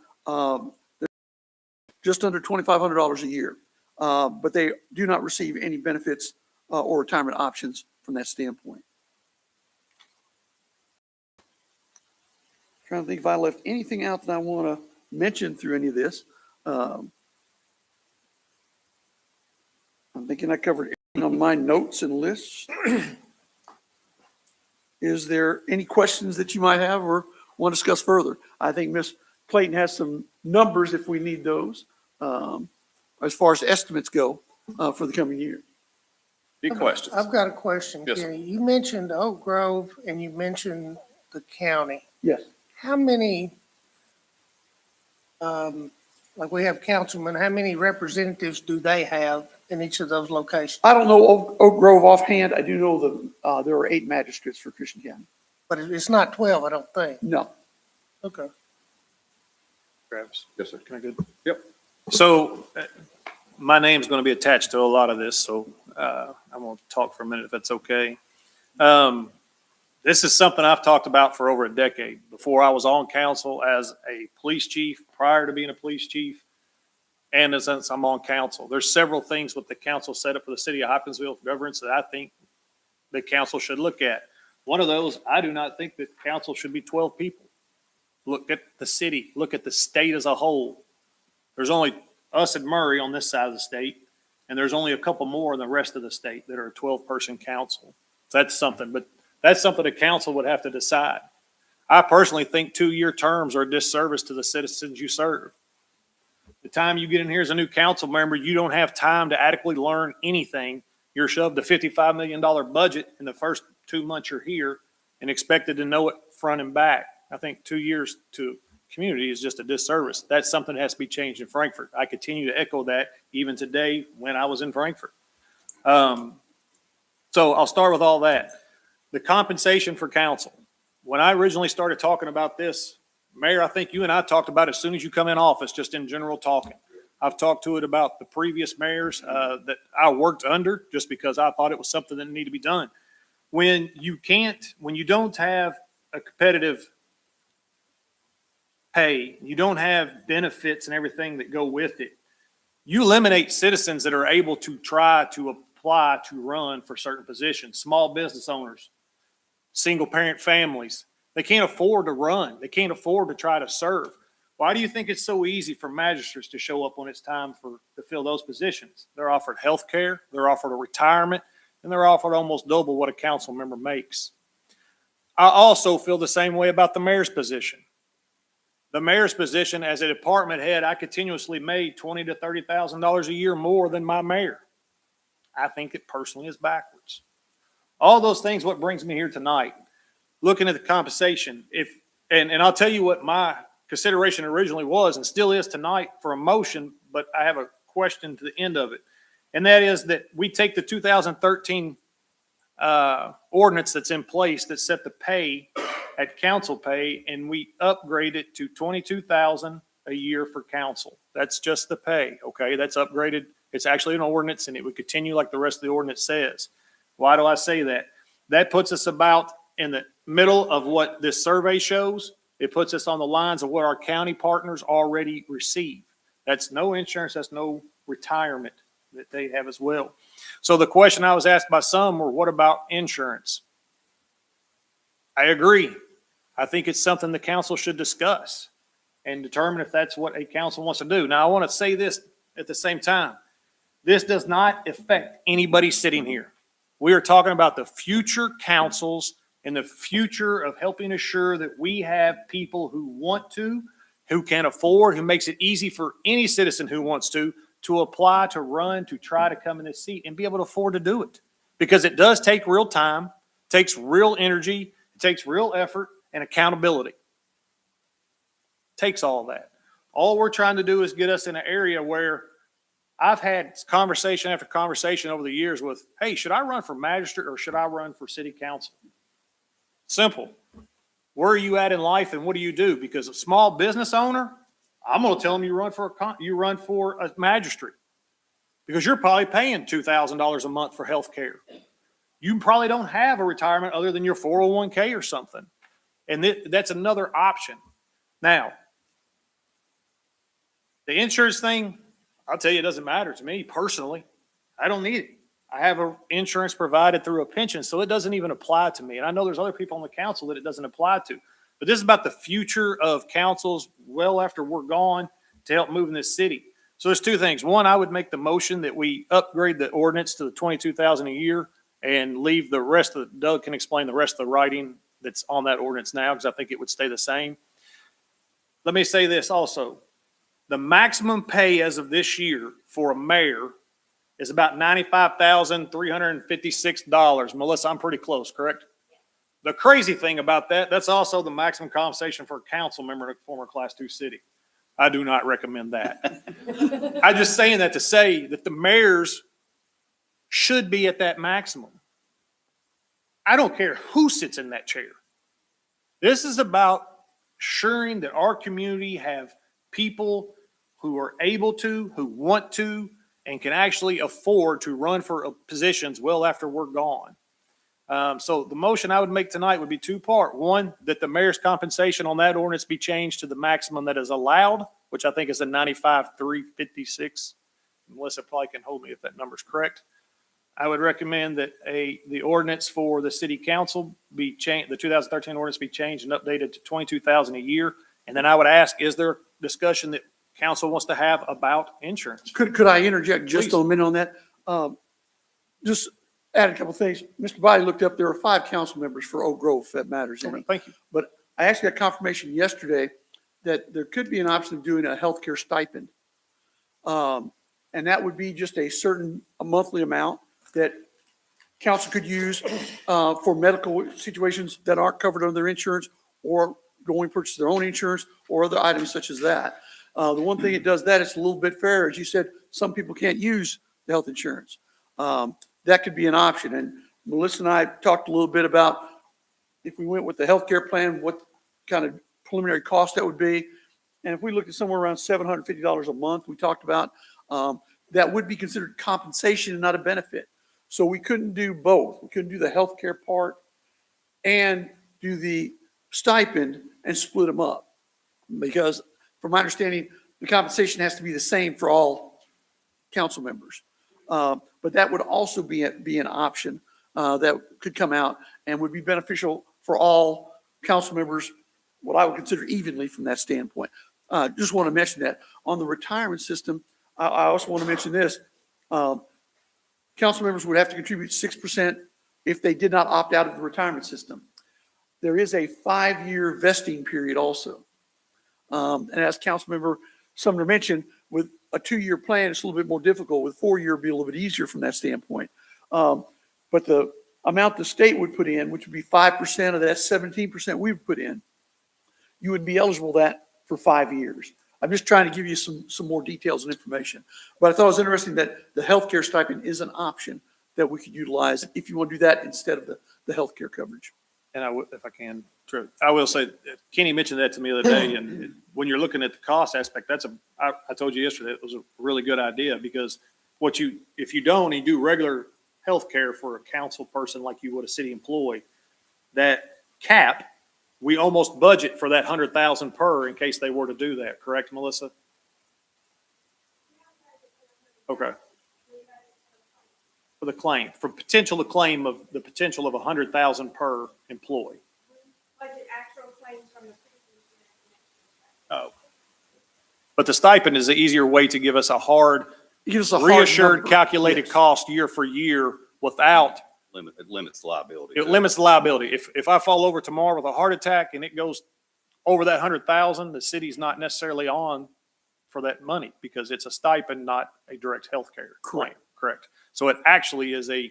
Speaker 16: just under $2,500 a year, but they do not receive any benefits or retirement options from that standpoint. Trying to think if I left anything out that I want to mention through any of this. I'm thinking I covered everything on my notes and lists. Is there any questions that you might have or want to discuss further? I think Ms. Clayton has some numbers if we need those, as far as estimates go for the coming year.
Speaker 1: Big questions.
Speaker 4: I've got a question,
Speaker 1: Yes,
Speaker 4: Kenny. You mentioned Oak Grove and you mentioned the county.
Speaker 16: Yes.
Speaker 4: How many, like we have councilmen, how many representatives do they have in each of those locations?
Speaker 16: I don't know Oak Grove offhand. I do know that there are 8 magistrates for Christian County.
Speaker 4: But it's not 12, I don't think.
Speaker 16: No.
Speaker 4: Okay.
Speaker 8: Travis?
Speaker 1: Yes, sir.
Speaker 8: Can I go?
Speaker 1: Yep.
Speaker 8: So my name's going to be attached to a lot of this, so I'm going to talk for a minute if that's okay. This is something I've talked about for over a decade. Before I was on council as a police chief, prior to being a police chief, and since I'm on council. There's several things with the council set up for the city of Hopkinsville governance that I think the council should look at. One of those, I do not think that council should be 12 people. Look at the city, look at the state as a whole. There's only us and Murray on this side of the state, and there's only a couple more in the rest of the state that are a 12-person council. So that's something, but that's something the council would have to decide. I personally think 2-year terms are a disservice to the citizens you serve. The time you get in here as a new council member, you don't have time to adequately learn anything. You're shoved a $55 million budget in the first 2 months you're here and expected to know it front and back. I think 2 years to community is just a disservice. That's something that has to be changed in Frankfort. I continue to echo that even today when I was in Frankfort. So I'll start with all that. The compensation for council. When I originally started talking about this, Mayor, I think you and I talked about it as soon as you come in office, just in general talking. I've talked to it about the previous mayors that I worked under, just because I thought it was something that needed to be done. When you don't have a competitive pay, you don't have benefits and everything that go with it, you eliminate citizens that are able to try to apply to run for certain positions. Small business owners, single parent families, they can't afford to run. They can't afford to try to serve. Why do you think it's so easy for magistrates to show up when it's time to fill those positions? They're offered health care, they're offered a retirement, and they're offered almost double what a council member makes. I also feel the same way about the mayor's position. The mayor's position as a department head, I continuously made $20,000 to $30,000 a year more than my mayor. I think it personally is backwards. All those things, what brings me here tonight, looking at the compensation, and I'll tell you what my consideration originally was and still is tonight for a motion, but I have a question to the end of it. And that is that we take the 2013 ordinance that's in place that set the pay at council pay, and we upgrade it to $22,000 a year for council. That's just the pay, okay? That's upgraded. It's actually an ordinance, and it would continue like the rest of the ordinance says. Why do I say that? That puts us about in the middle of what this survey shows. It puts us on the lines of what our county partners already receive. That's no insurance, that's no retirement that they have as well. So the question I was asked by some were, what about insurance? I agree. I think it's something the council should discuss and determine if that's what a council wants to do. Now, I want to say this at the same time. This does not affect anybody sitting here. We are talking about the future councils and the future of helping assure that we have people who want to, who can afford, who makes it easy for any citizen who wants to apply, to run, to try to come in this seat and be able to afford to do it. Because it does take real time, takes real energy, it takes real effort and accountability. It takes all that. All we're trying to do is get us in an area where I've had conversation after conversation over the years with, hey, should I run for magistrate or should I run for city council? Simple. Where are you at in life and what do you do? Because a small business owner, I'm going to tell them you run for a magistrate because you're probably paying $2,000 a month for health care. You probably don't have a retirement other than your 401k or something. And that's another option. Now, the insurance thing, I'll tell you, it doesn't matter to me personally. I don't need it. I have insurance provided through a pension, so it doesn't even apply to me. And I know there's other people on the council that it doesn't apply to. But this is about the future of councils well after we're gone to help move in this city. So there's two things. One, I would make the motion that we upgrade the ordinance to the $22,000 a year and leave the rest of Doug can explain the rest of the writing that's on that ordinance now, because I think it would stay the same. Let me say this also. The maximum pay as of this year for a mayor is about $95,356. Melissa, I'm pretty close, correct? The crazy thing about that, that's also the maximum compensation for a council member in a former Class 2 city. I do not recommend that. I'm just saying that to say that the mayors should be at that maximum. I don't care who sits in that chair. This is about ensuring that our community have people who are able to, who want to, and can actually afford to run for positions well after we're gone. So the motion I would make tonight would be two-part. One, that the mayor's compensation on that ordinance be changed to the maximum that is allowed, which I think is the $95,356. Melissa probably can hold me if that number's correct. I would recommend that the ordinance for the city council be changed, the 2013 ordinance be changed and updated to $22,000 a year. And then I would ask, is there discussion that council wants to have about insurance?
Speaker 16: Could I interject just a minute on that? Just add a couple things. Mr. Body looked up, there are 5 council members for Oak Grove, if that matters any.
Speaker 8: Thank you.
Speaker 16: But I actually got confirmation yesterday that there could be an option of doing a healthcare stipend. And that would be just a monthly amount that council could use for medical situations that aren't covered under their insurance, or going purchase their own insurance, or other items such as that. The one thing it does that, it's a little bit fair. As you said, some people can't use the health insurance. That could be an option. And Melissa and I talked a little bit about if we went with the healthcare plan, what kind of preliminary cost that would be. And if we looked at somewhere around $750 a month, we talked about, that would be considered compensation and not a benefit. So we couldn't do both. We couldn't do the healthcare part and do the stipend and split them up. Because from my understanding, the compensation has to be the same for all council members. But that would also be an option that could come out and would be beneficial for all council members, what I would consider evenly from that standpoint. Just want to mention that. On the retirement system, I also want to mention this. Council members would have to contribute 6% if they did not opt out of the retirement system. There is a 5-year vesting period also. And as Councilmember Sumner mentioned, with a 2-year plan, it's a little bit more difficult. With 4-year, it'd be a little bit easier from that standpoint. But the amount the state would put in, which would be 5% of that 17% we would put in, you would be eligible that for 5 years. I'm just trying to give you some more details and information. But I thought it was interesting that the healthcare stipend is an option that we could utilize if you want to do that instead of the healthcare coverage.
Speaker 8: And if I can, I will say, Kenny mentioned that to me the other day, and when you're looking at the cost aspect, I told you yesterday, it was a really good idea, because if you don't, and you do regular health care for a council person like you would a city employee, that cap, we almost budget for that 100,000 per in case they were to do that. Correct, Melissa? Okay. For the claim, for potential to claim of the potential of 100,000 per employee.
Speaker 5: Budget actual claims from the.
Speaker 8: Oh. But the stipend is an easier way to give us a hard, reassured,
Speaker 16: number.
Speaker 8: calculated
Speaker 16: Yes.
Speaker 8: cost year for year without.
Speaker 1: It limits liability.
Speaker 8: It limits the liability. If I fall over tomorrow with a heart attack and it goes over that 100,000, the city's not necessarily on for that money because it's a stipend, not a direct health care claim. Correct. So it actually is a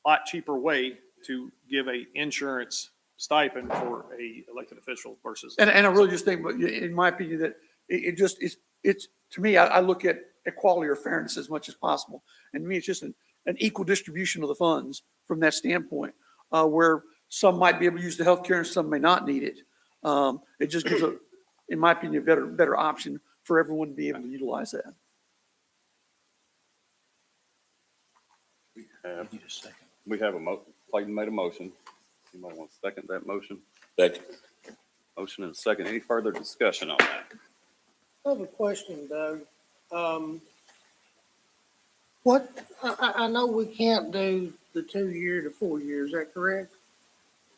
Speaker 8: lot cheaper way to give a insurance stipend for a elected official versus.
Speaker 16: And I really just think, in my opinion, that it's to me, I look at equality or fairness as much as possible. And to me, it's just an equal distribution of the funds from that standpoint, where some might be able to use the healthcare and some may not need it. It just gives in my opinion, a better option for everyone to be able to utilize that.
Speaker 1: We have Clayton made a motion. Anybody want to second that motion?
Speaker 3: Second.
Speaker 1: Motion and a second. Any further discussion on that?
Speaker 4: I have a question, Doug. I know we can't do the 2-year to 4 years, is that correct?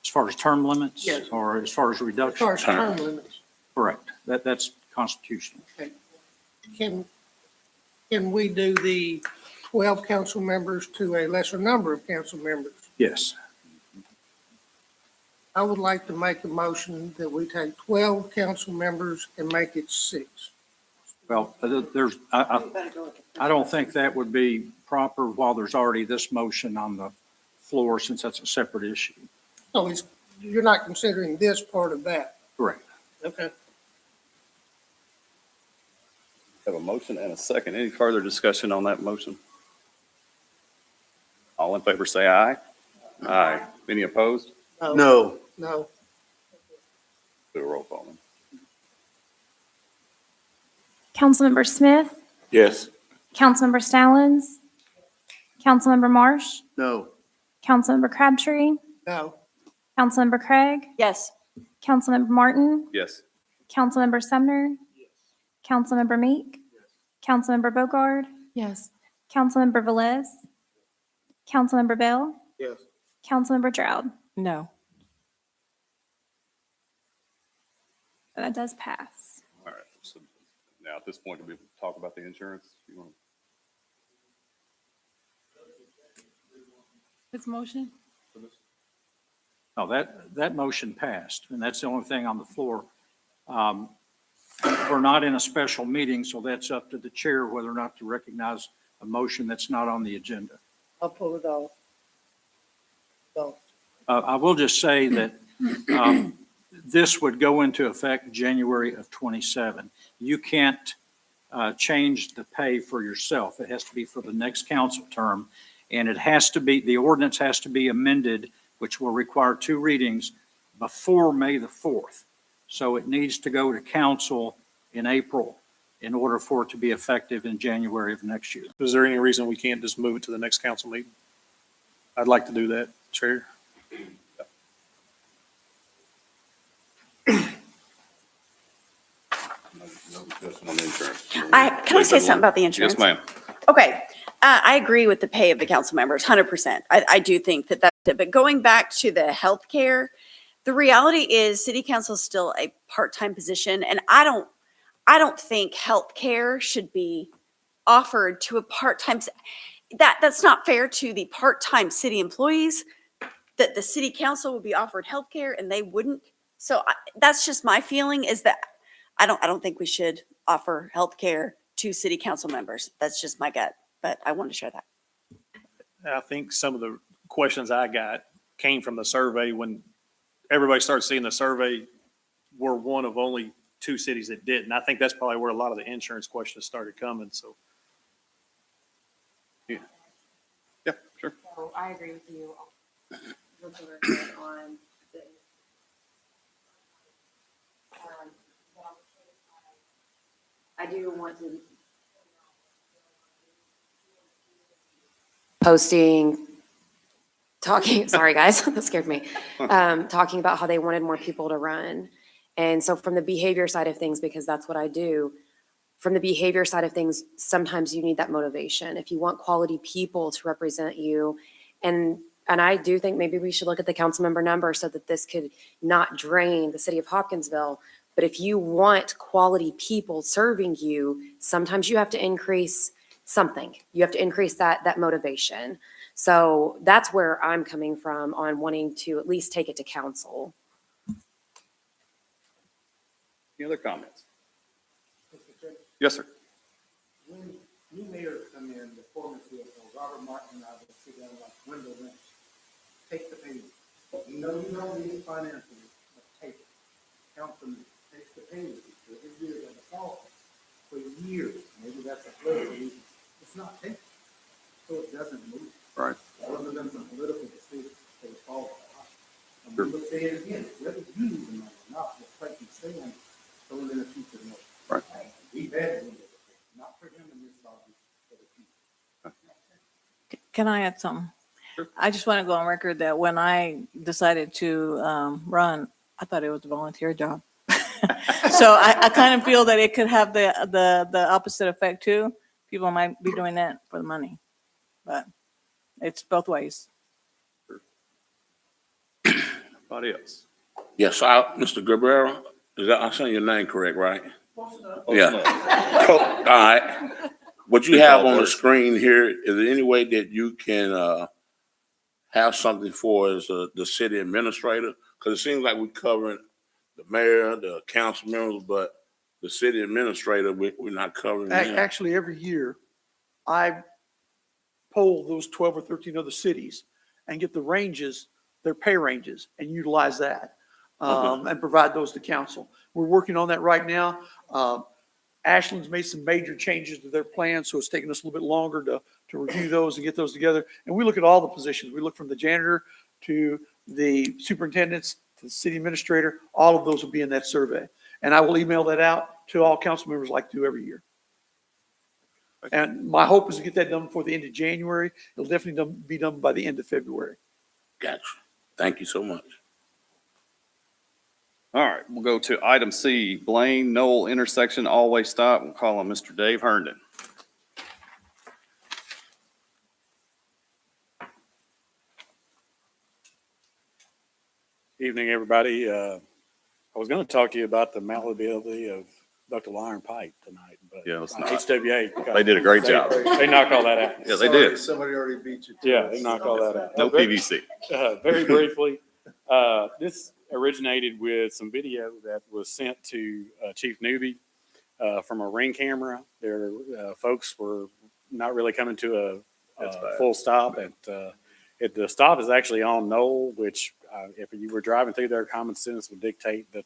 Speaker 13: As far as term limits?
Speaker 4: Yes.
Speaker 13: Or as far as
Speaker 4: As
Speaker 13: reduction?
Speaker 4: far as term limits,
Speaker 13: Correct. That's constitutional.
Speaker 4: can we do the 12 council members to a lesser number of council members?
Speaker 13: Yes.
Speaker 4: I would like to make a motion that we take 12 council members and make it 6.
Speaker 13: Well, I don't think that would be proper while there's already this motion on the floor, since that's a separate issue.
Speaker 4: So you're not considering this part of that?
Speaker 13: Correct.
Speaker 4: Okay.
Speaker 1: Have a motion and a second. Any further discussion on that motion? All in favor say aye. Aye. Any opposed?
Speaker 12: No.
Speaker 4: No.
Speaker 1: Do a roll call.
Speaker 2: Councilmember Smith,
Speaker 3: Yes.
Speaker 2: Councilmember Stallings, Councilmember Marsh,
Speaker 12: No.
Speaker 2: Councilmember Crabtree,
Speaker 4: No.
Speaker 2: Councilmember Craig,
Speaker 6: Yes.
Speaker 2: Councilmember Martin,
Speaker 1: Yes.
Speaker 2: Councilmember Sumner, Councilmember Meek, Councilmember Bogard,
Speaker 14: Yes.
Speaker 2: Councilmember Velez, Councilmember Bell,
Speaker 12: Yes.
Speaker 2: Councilmember Drought.
Speaker 6: No.
Speaker 2: That does pass.
Speaker 1: All right. So now at this point, do we talk about the insurance? You want
Speaker 14: This motion?
Speaker 13: No, that motion passed, and that's the only thing on the floor. We're not in a special meeting, so that's up to the chair whether or not to recognize a motion that's not on the agenda.
Speaker 4: I'll pull it off. No.
Speaker 13: I will just say that this would go into effect January of '27. You can't change the pay for yourself. It has to be for the next council term, and it has to be, the ordinance has to be amended, which will require 2 readings before May the 4th. So it needs to go to council in April in order for it to be effective in January of next year.
Speaker 8: Is there any reason we can't just move it to the next council meeting? I'd like to do that, Chair.
Speaker 1: No discussion on the insurance.
Speaker 9: Can I say something about the insurance?
Speaker 1: Yes, ma'am.
Speaker 9: Okay, I agree with the pay of the council members, 100%. I do think that that's it. But going back to the healthcare, the reality is city council is still a part-time position, and I don't think healthcare should be offered to a part-time. That's not fair to the part-time city employees, that the city council would be offered healthcare and they wouldn't. So that's just my feeling, is that I don't think we should offer healthcare to city council members. That's just my gut, but I want to share that.
Speaker 8: I think some of the questions I got came from the survey. When everybody started seeing the survey, we're one of only 2 cities that didn't. I think that's probably where a lot of the insurance questions started coming, so.
Speaker 1: Yeah, sure.
Speaker 6: So I agree with you on this. I do want to.
Speaker 17: Posting, talking, sorry guys, that scared me. Talking about how they wanted more people to run. And so from the behavior side of things, because that's what I do, from the behavior side of things, sometimes you need that motivation. If you want quality people to represent you, and I do think maybe we should look at the council member number so that this could not drain the city of Hopkinsville. But if you want quality people serving you, sometimes you have to increase something. You have to increase that motivation. So that's where I'm coming from on wanting to at least take it to council.
Speaker 1: Any other comments? Yes, sir.
Speaker 18: When new mayors come in, the foreman says, Robert Martin and I will sit down like window bench, take the pay. You know you don't need it financially, but take it. Councilman takes the pay. Every year in the fall, for years, maybe that's a political reason. It's not taken, so it doesn't move.
Speaker 1: Right.
Speaker 18: Other than some political decisions, they fall apart. And we will say it again, whether you need the money or not, just like you stand, so in the future, no.
Speaker 1: Right.
Speaker 18: We've had windows, not for him in this lobby, for the future.
Speaker 19: Can I add something?
Speaker 1: Sure.
Speaker 19: I just want to go on record that when I decided to run, I thought it was a volunteer job. So I kind of feel that it could have the opposite effect too. People might be doing that for the money, but it's both ways.
Speaker 1: Anybody else?
Speaker 3: Yes, Mr. Guerrero, I'm saying your name correct, right? Yeah. All right. What you have on the screen here, is there any way that you can have something for us, the city administrator? Because it seems like we're covering the mayor, the council members, but the city administrator, we're not covering them.
Speaker 16: Actually, every year, I poll those 12 or 13 other cities and get the ranges, their pay ranges, and utilize that and provide those to council. We're working on that right now. Ashland's made some major changes to their plan, so it's taking us a little bit longer to review those and get those together. And we look at all the positions. We look from the janitor to the superintendents to the city administrator. All of those will be in that survey. And I will email that out to all council members like I do every year. And my hope is to get that done before the end of January. It'll definitely be done by the end of February.
Speaker 3: Gotcha. Thank you so much.
Speaker 1: All right, we'll go to item C, Blane, Noel intersection, all-way stop. We'll call on Mr. Dave Herndon.
Speaker 20: Evening, everybody. I was going to talk to you about the malleability of ductile iron pipe tonight, but
Speaker 1: Yeah, let's not.
Speaker 20: HWA.
Speaker 1: They did a great job.
Speaker 20: They knocked all that out.
Speaker 1: Yeah, they did.
Speaker 18: Somebody already beat you.
Speaker 20: Yeah, they knocked all that out.
Speaker 1: No PVC.
Speaker 20: Very briefly, this originated with some video that was sent to Chief Newby from a ring camera. Their folks were not really coming to a full stop. The stop is actually on Noel, which if you were driving through there, common sense would dictate that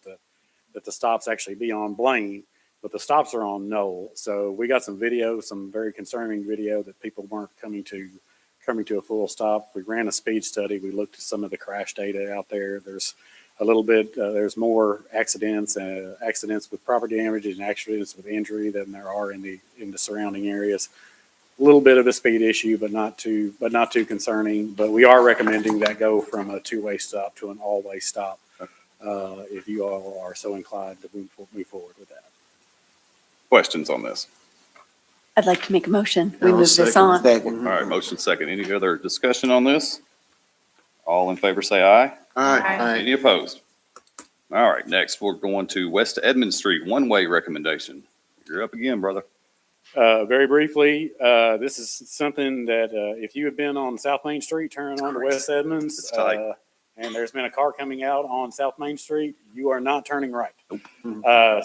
Speaker 20: the stops actually be on Blane, but the stops are on Noel. So we got some video, some very concerning video that people weren't coming to a full stop. We ran a speed study. We looked at some of the crash data out there. There's a little bit, there's more accidents with property damages and accidents with injury than there are in the surrounding areas. A little bit of a speed issue, but not too concerning. But we are recommending that go from a two-way stop to an all-way stop, if you all are so inclined to move forward with that.
Speaker 1: Questions on this?
Speaker 9: I'd like to make a motion. We move this on.
Speaker 1: All right, motion second. Any other discussion on this? All in favor say aye.
Speaker 3: Aye.
Speaker 1: Any opposed? All right, next we're going to West Edmunds Street, one-way recommendation. You're up again, brother.
Speaker 20: Very briefly, this is something that if you have been on South Main Street, turning on to West Edmunds,
Speaker 1: It's tight.
Speaker 20: and there's been a car coming out on South Main Street, you are not turning right.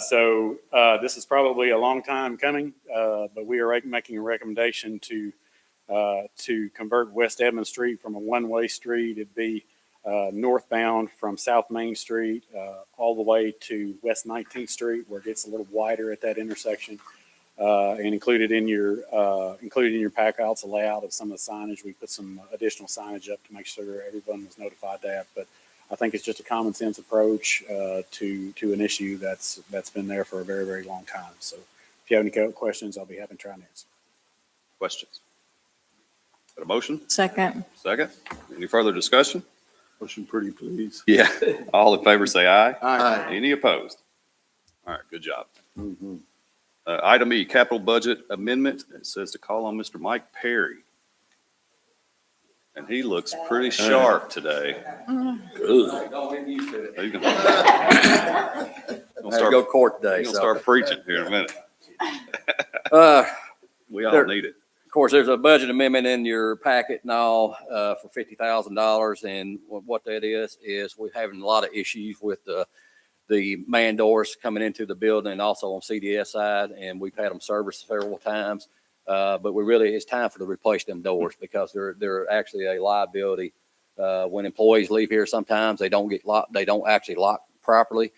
Speaker 20: So this is probably a long time coming, but we are making a recommendation to convert West Edmunds Street from a one-way street. It'd be northbound from South Main Street all the way to West 19th Street, where it gets a little wider at that intersection. And included in your packouts a layout of some of the signage. We put some additional signage up to make sure everyone was notified that. But I think it's just a common sense approach to an issue that's been there for a very, very long time. So if you have any questions, I'll be happy to try and answer.
Speaker 1: Questions? Got a motion?
Speaker 19: Second.
Speaker 1: Second. Any further discussion?
Speaker 3: Motion pretty, please.
Speaker 1: Yeah. All in favor say aye.
Speaker 3: Aye.
Speaker 1: Any opposed? All right, good job. Item E, capital budget amendment. It says to call on Mr. Mike Perry. And he looks pretty sharp today.
Speaker 21: Good.
Speaker 1: He's
Speaker 21: I had to go to court today.
Speaker 1: He's gonna start preaching here in a minute.
Speaker 21: Uh,
Speaker 1: We all
Speaker 21: there-
Speaker 1: need it.
Speaker 21: Of course, there's a budget amendment in your packet now for $50,000. And what that is we're having a lot of issues with the man doors coming into the building and also on CDS side. And we've had them serviced several times. But it's time for to replace them doors because they're actually a liability. When employees leave here, sometimes they don't get locked. They don't actually lock properly.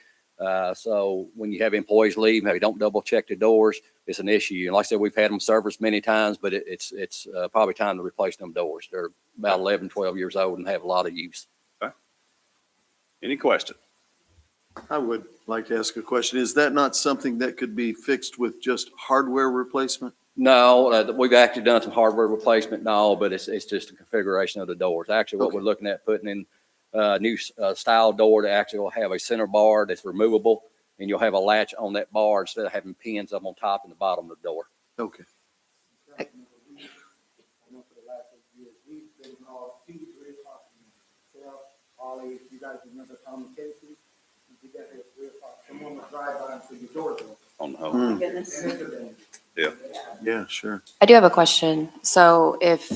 Speaker 21: So when you have employees leave, they don't double check the doors. It's an issue. And like I said, we've had them serviced many times, but it's probably time to replace them doors. They're about 11, 12 years old and have a lot of use.
Speaker 1: Okay. Any question?
Speaker 3: I would like to ask a question. Is that not something that could be fixed with just hardware replacement?
Speaker 21: No, we've actually done some hardware replacement now, but it's just a configuration of the doors. Actually, what we're looking at putting in a new style door that actually will have a center bar that's removable, and you'll have a latch on that bar instead of having pins up on top and the bottom of the door.
Speaker 3: Okay.
Speaker 18: Ollie, if you guys remember Tommy Casey, you got here at 3 o'clock. Someone would drive by and see your doors open.
Speaker 1: On the
Speaker 18: Oh,
Speaker 1: home.
Speaker 18: my goodness. And it's a danger.
Speaker 1: Yeah.
Speaker 3: Yeah, sure.
Speaker 17: I do have a question. So if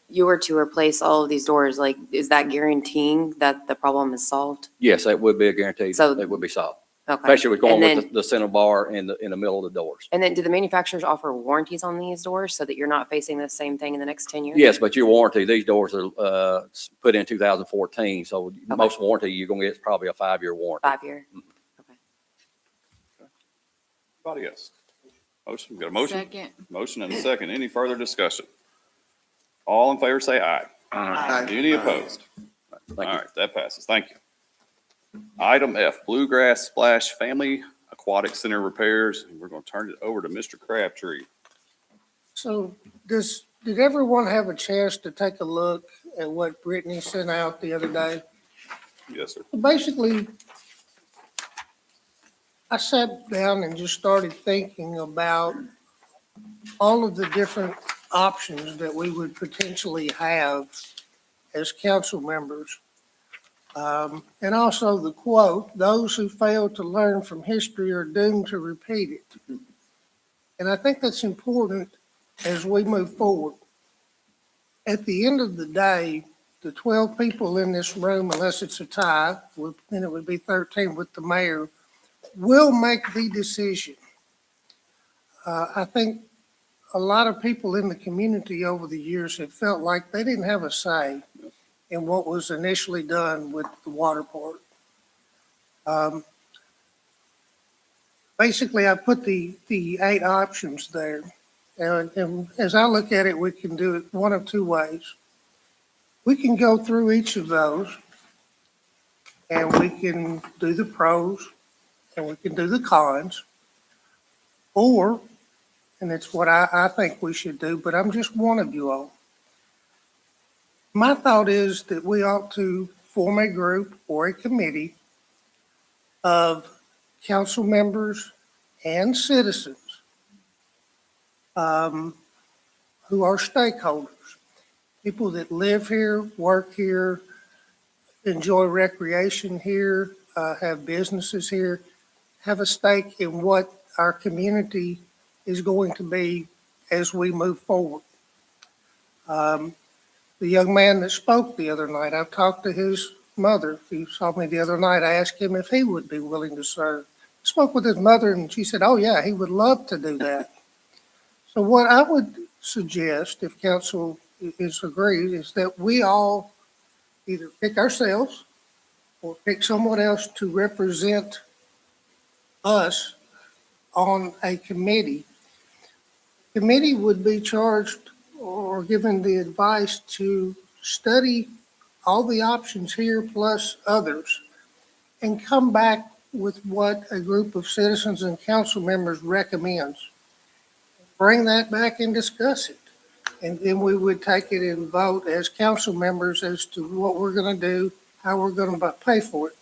Speaker 17: you were to replace all of these doors, like, is that guaranteeing that the problem is solved?
Speaker 21: Yes, that would be a guarantee.
Speaker 17: So-
Speaker 21: That would be solved.
Speaker 17: Okay.
Speaker 21: Especially with going
Speaker 17: And
Speaker 21: with the center bar in the middle of the doors.
Speaker 17: And then do the manufacturers offer warranties on these doors so that you're not facing the same thing in the next 10 years?
Speaker 21: Yes, but your warranty, these doors are put in 2014, so most warranty you're gonna get is probably a 5-year warranty.
Speaker 17: 5-year?
Speaker 1: Anybody else? Motion, got a motion?
Speaker 14: Second.
Speaker 1: Motion and a second. Any further discussion? All in favor say aye.
Speaker 3: Aye.
Speaker 1: Any opposed? All
Speaker 21: Thank you.
Speaker 1: right, that passes. Thank you. Item F, Bluegrass Splash Family Aquatic Center repairs. And we're going to turn it over to Mr. Crabtree.
Speaker 4: So did everyone have a chance to take a look at what Brittany sent out the other day?
Speaker 1: Yes, sir.
Speaker 4: Basically, I sat down and just started thinking about all of the different options that we would potentially have as council members. And also the quote, "Those who fail to learn from history are doomed to repeat it." And I think that's important as we move forward. At the end of the day, the 12 people in this room, unless it's a tie, then it would be 13 with the mayor, will make the decision. I think a lot of people in the community over the years have felt like they didn't have a say in what was initially done with the water park. Basically, I put the 8 options there. And as I look at it, we can do it one of 2 ways. We can go through each of those and we can do the pros and we can do the cons. Or, and it's what I think we should do, but I'm just one of you all. My thought is that we ought to form a group or a committee of council members and citizens who are stakeholders, people that live here, work here, enjoy recreation here, have businesses here, have a stake in what our community is going to be as we move forward. The young man that spoke the other night, I've talked to his mother. He saw me the other night. I asked him if he would be willing to serve. I spoke with his mother and she said, oh yeah, he would love to do that. So what I would suggest, if council is agreed, is that we all either pick ourselves or pick someone else to represent us on a committee. Committee would be charged or given the advice to study all the options here plus others and come back with what a group of citizens and council members recommends. Bring that back and discuss it. And then we would take it and vote as council members as to what we're going to do, how we're going to pay for it.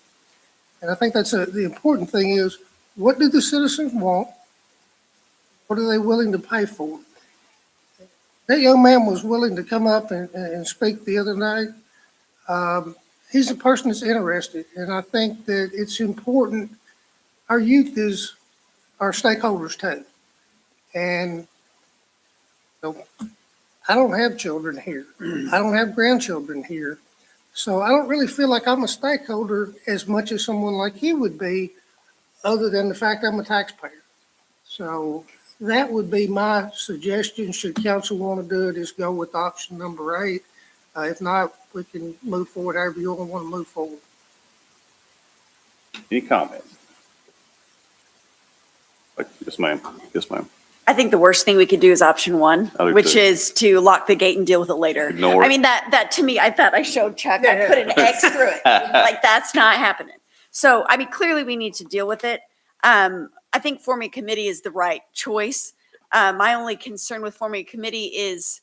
Speaker 4: And I think that's the important thing is, what do the citizens want? What are they willing to pay for? That young man was willing to come up and speak the other night. He's a person that's interested, and I think that it's important. Our youth is our stakeholders too. And so I don't have children here. I don't have grandchildren here. So I don't really feel like I'm a stakeholder as much as someone like he would be, other than the fact I'm a taxpayer. So that would be my suggestion. Should council want to do it, is go with option number 8. If not, we can move forward however you all want to move forward.
Speaker 1: Any comments? Yes, ma'am. Yes, ma'am.
Speaker 9: I think the worst thing we could do is option 1,
Speaker 1: I do
Speaker 9: which
Speaker 1: too.
Speaker 9: is to lock the gate and deal with it later.
Speaker 1: Ignore it.
Speaker 9: I mean, that to me, I thought I showed Chuck, I put an X through it. Like, that's not happening. So, I mean, clearly we need to deal with it. I think forming a committee is the right choice. My only concern with forming a committee is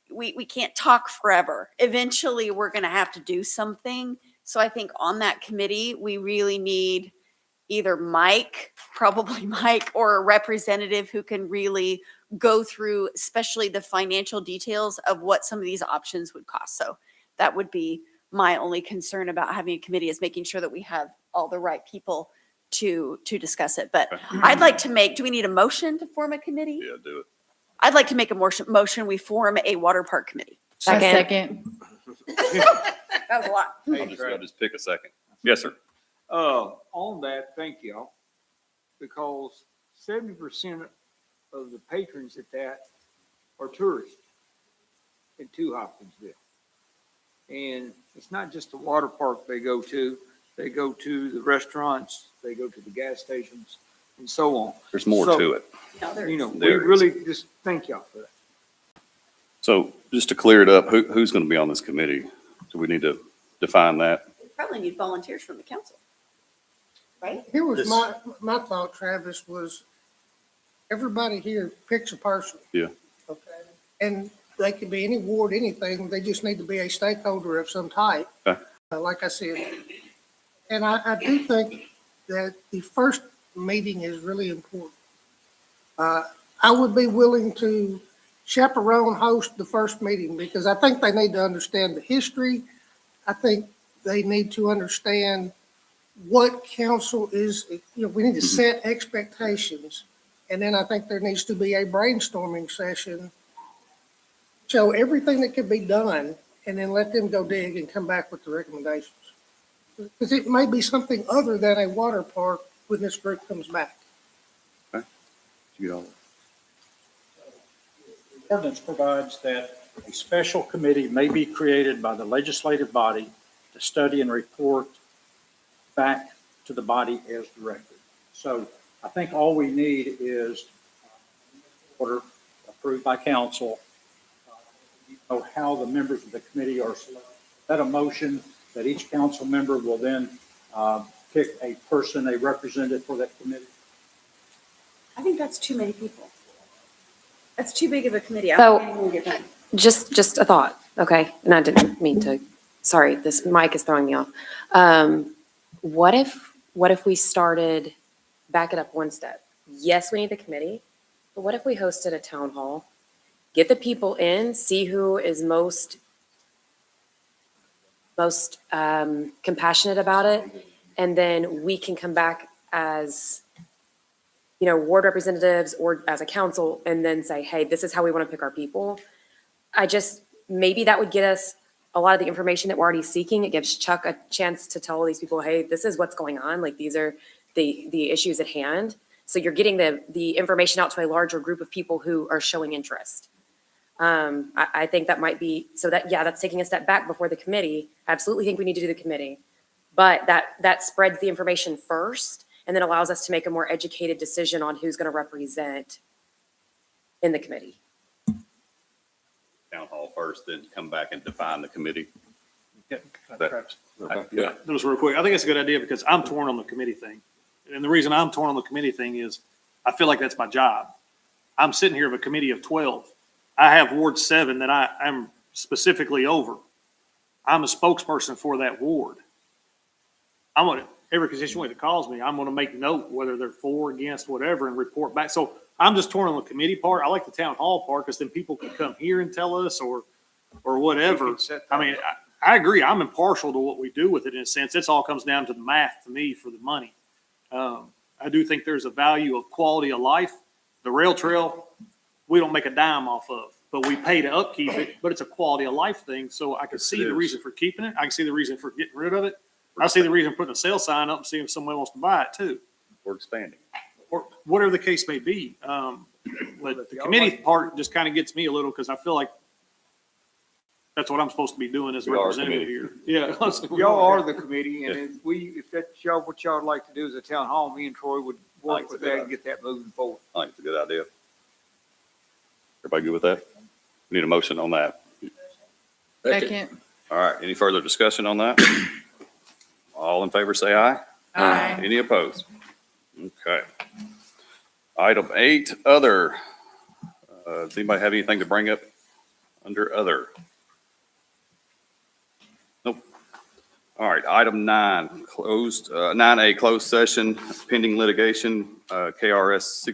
Speaker 9: we can't talk forever. Eventually, we're going to have to do something. So I think on that committee, we really need either Mike, probably Mike, or a representative who can really go through, especially the financial details of what some of these options would cost. So that would be my only concern about having a committee, is making sure that we have all the right people to discuss it. But I'd like to make, do we need a motion to form a committee?
Speaker 1: Yeah, do it.
Speaker 9: I'd like to make a motion, we form a water park committee.
Speaker 14: Second.
Speaker 9: That was a lot.
Speaker 1: I'll just pick a second. Yes, sir.
Speaker 18: On that, thank y'all, because 70% of the patrons at that are tourists to Hopkinsville. And it's not just the water park they go to the restaurants, they go to the gas stations and so on.
Speaker 1: There's more
Speaker 18: So,
Speaker 1: to it.
Speaker 18: You know, we
Speaker 1: There is.
Speaker 18: really just thank y'all for that.
Speaker 1: So just to clear it up, who's going to be on this committee? Do we need to define that?
Speaker 9: We probably need volunteers from the council, right?
Speaker 4: Here was my thought, Travis, was everybody here picks a person.
Speaker 1: Yeah.
Speaker 4: Okay. And they could be any ward, anything. They just need to be a stakeholder of some type.
Speaker 1: Okay.
Speaker 4: Like I said. And I do think that the first meeting is really important. I would be willing to chaperone host the first meeting because I think they need to understand the history. I think they need to understand what council is, we need to set expectations. And then I think there needs to be a brainstorming session, show everything that can be done, and then let them go dig and come back with the recommendations. Because it may be something other than a water park when this group comes back.
Speaker 1: Okay. You all.
Speaker 13: The ordinance provides that a special committee may be created by the legislative body to study and report back to the body as directed. So I think all we need is order approved by council, know how the members of the committee are selected. That a motion that each council member will then pick a person, a representative for that committee?
Speaker 9: I think that's too many people. That's too big of a committee. I
Speaker 17: So-
Speaker 9: don't think anyone will get done.
Speaker 17: Just a thought, okay? And I didn't mean to, sorry, this mic is throwing me off. What if we started, back it up one step? Yes, we need the committee, but what if we hosted a town hall? Get the people in, see who is most compassionate about it, and then we can come back as, ward representatives or as a council, and then say, hey, this is how we want to pick our people. Maybe that would get us a lot of the information that we're already seeking. It gives Chuck a chance to tell all these people, hey, this is what's going on. Like, these are the issues at hand. So you're getting the information out to a larger group of people who are showing interest. I think that might be, that's taking a step back before the committee. I absolutely think we need to do the committee. But that spreads the information first and then allows us to make a more educated decision on who's going to represent in the committee.
Speaker 1: Town hall first, then come back and define the committee.
Speaker 8: Yeah,
Speaker 1: That-
Speaker 8: Travis.
Speaker 1: Okay.
Speaker 8: Yeah, that was real quick. I think it's a good idea because I'm torn on the committee thing. And the reason I'm torn on the committee thing is I feel like that's my job. I'm sitting here of a committee of 12. I have Ward 7 that I'm specifically over. I'm a spokesperson for that ward. Every constituent that calls me, I'm going to make note whether they're for, against, whatever, and report back. So I'm just torn on the committee part. I like the town hall part because then people can come here and tell us or whatever. I mean, I agree. I'm impartial to what we do with it in a sense. It all comes down to the math to me for the money. I do think there's a value of quality of life. The rail trail, we don't make a dime off of, but we pay to upkeep it, but it's a quality of life thing. So I can see the reason for keeping it. I can see the reason for getting rid of it. I see the reason for putting a sale sign up and seeing if someone wants to buy it too.
Speaker 1: We're expanding.
Speaker 8: Or whatever the case may be. But the committee part just kind of gets me a little because I feel like that's what I'm supposed to be doing as a
Speaker 1: We are a
Speaker 8: representative
Speaker 1: committee.
Speaker 8: here. Yeah.
Speaker 16: Y'all are the committee, and if that's what y'all would like to do as a town hall, me and Troy would work with that and get that moving forward.
Speaker 1: I think it's a good idea. Everybody good with that? We need a motion on that.
Speaker 14: Second.
Speaker 1: All right, any further discussion on that? All in favor, say aye.
Speaker 14: Aye.
Speaker 1: Any opposed? Okay. Item 8, other. Does anybody have anything to bring up under other? Nope. All right, item 9, 9A, closed session pending litigation, KRS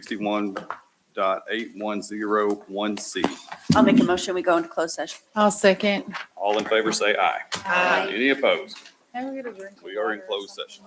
Speaker 1: 61.8101C.
Speaker 9: I'll make a motion. We go into closed session.
Speaker 14: I'll second.
Speaker 1: All in favor, say aye.
Speaker 9: Aye.
Speaker 1: Any opposed?
Speaker 14: Can we get a drink?
Speaker 1: We are in closed session.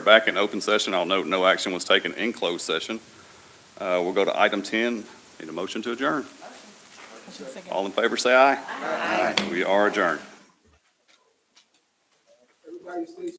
Speaker 1: Back in open session, I'll note no action was taken in closed session. We'll go to item 10. Need a motion to adjourn. All in favor, say aye. Aye. We are adjourned.
Speaker 18: Everybody stay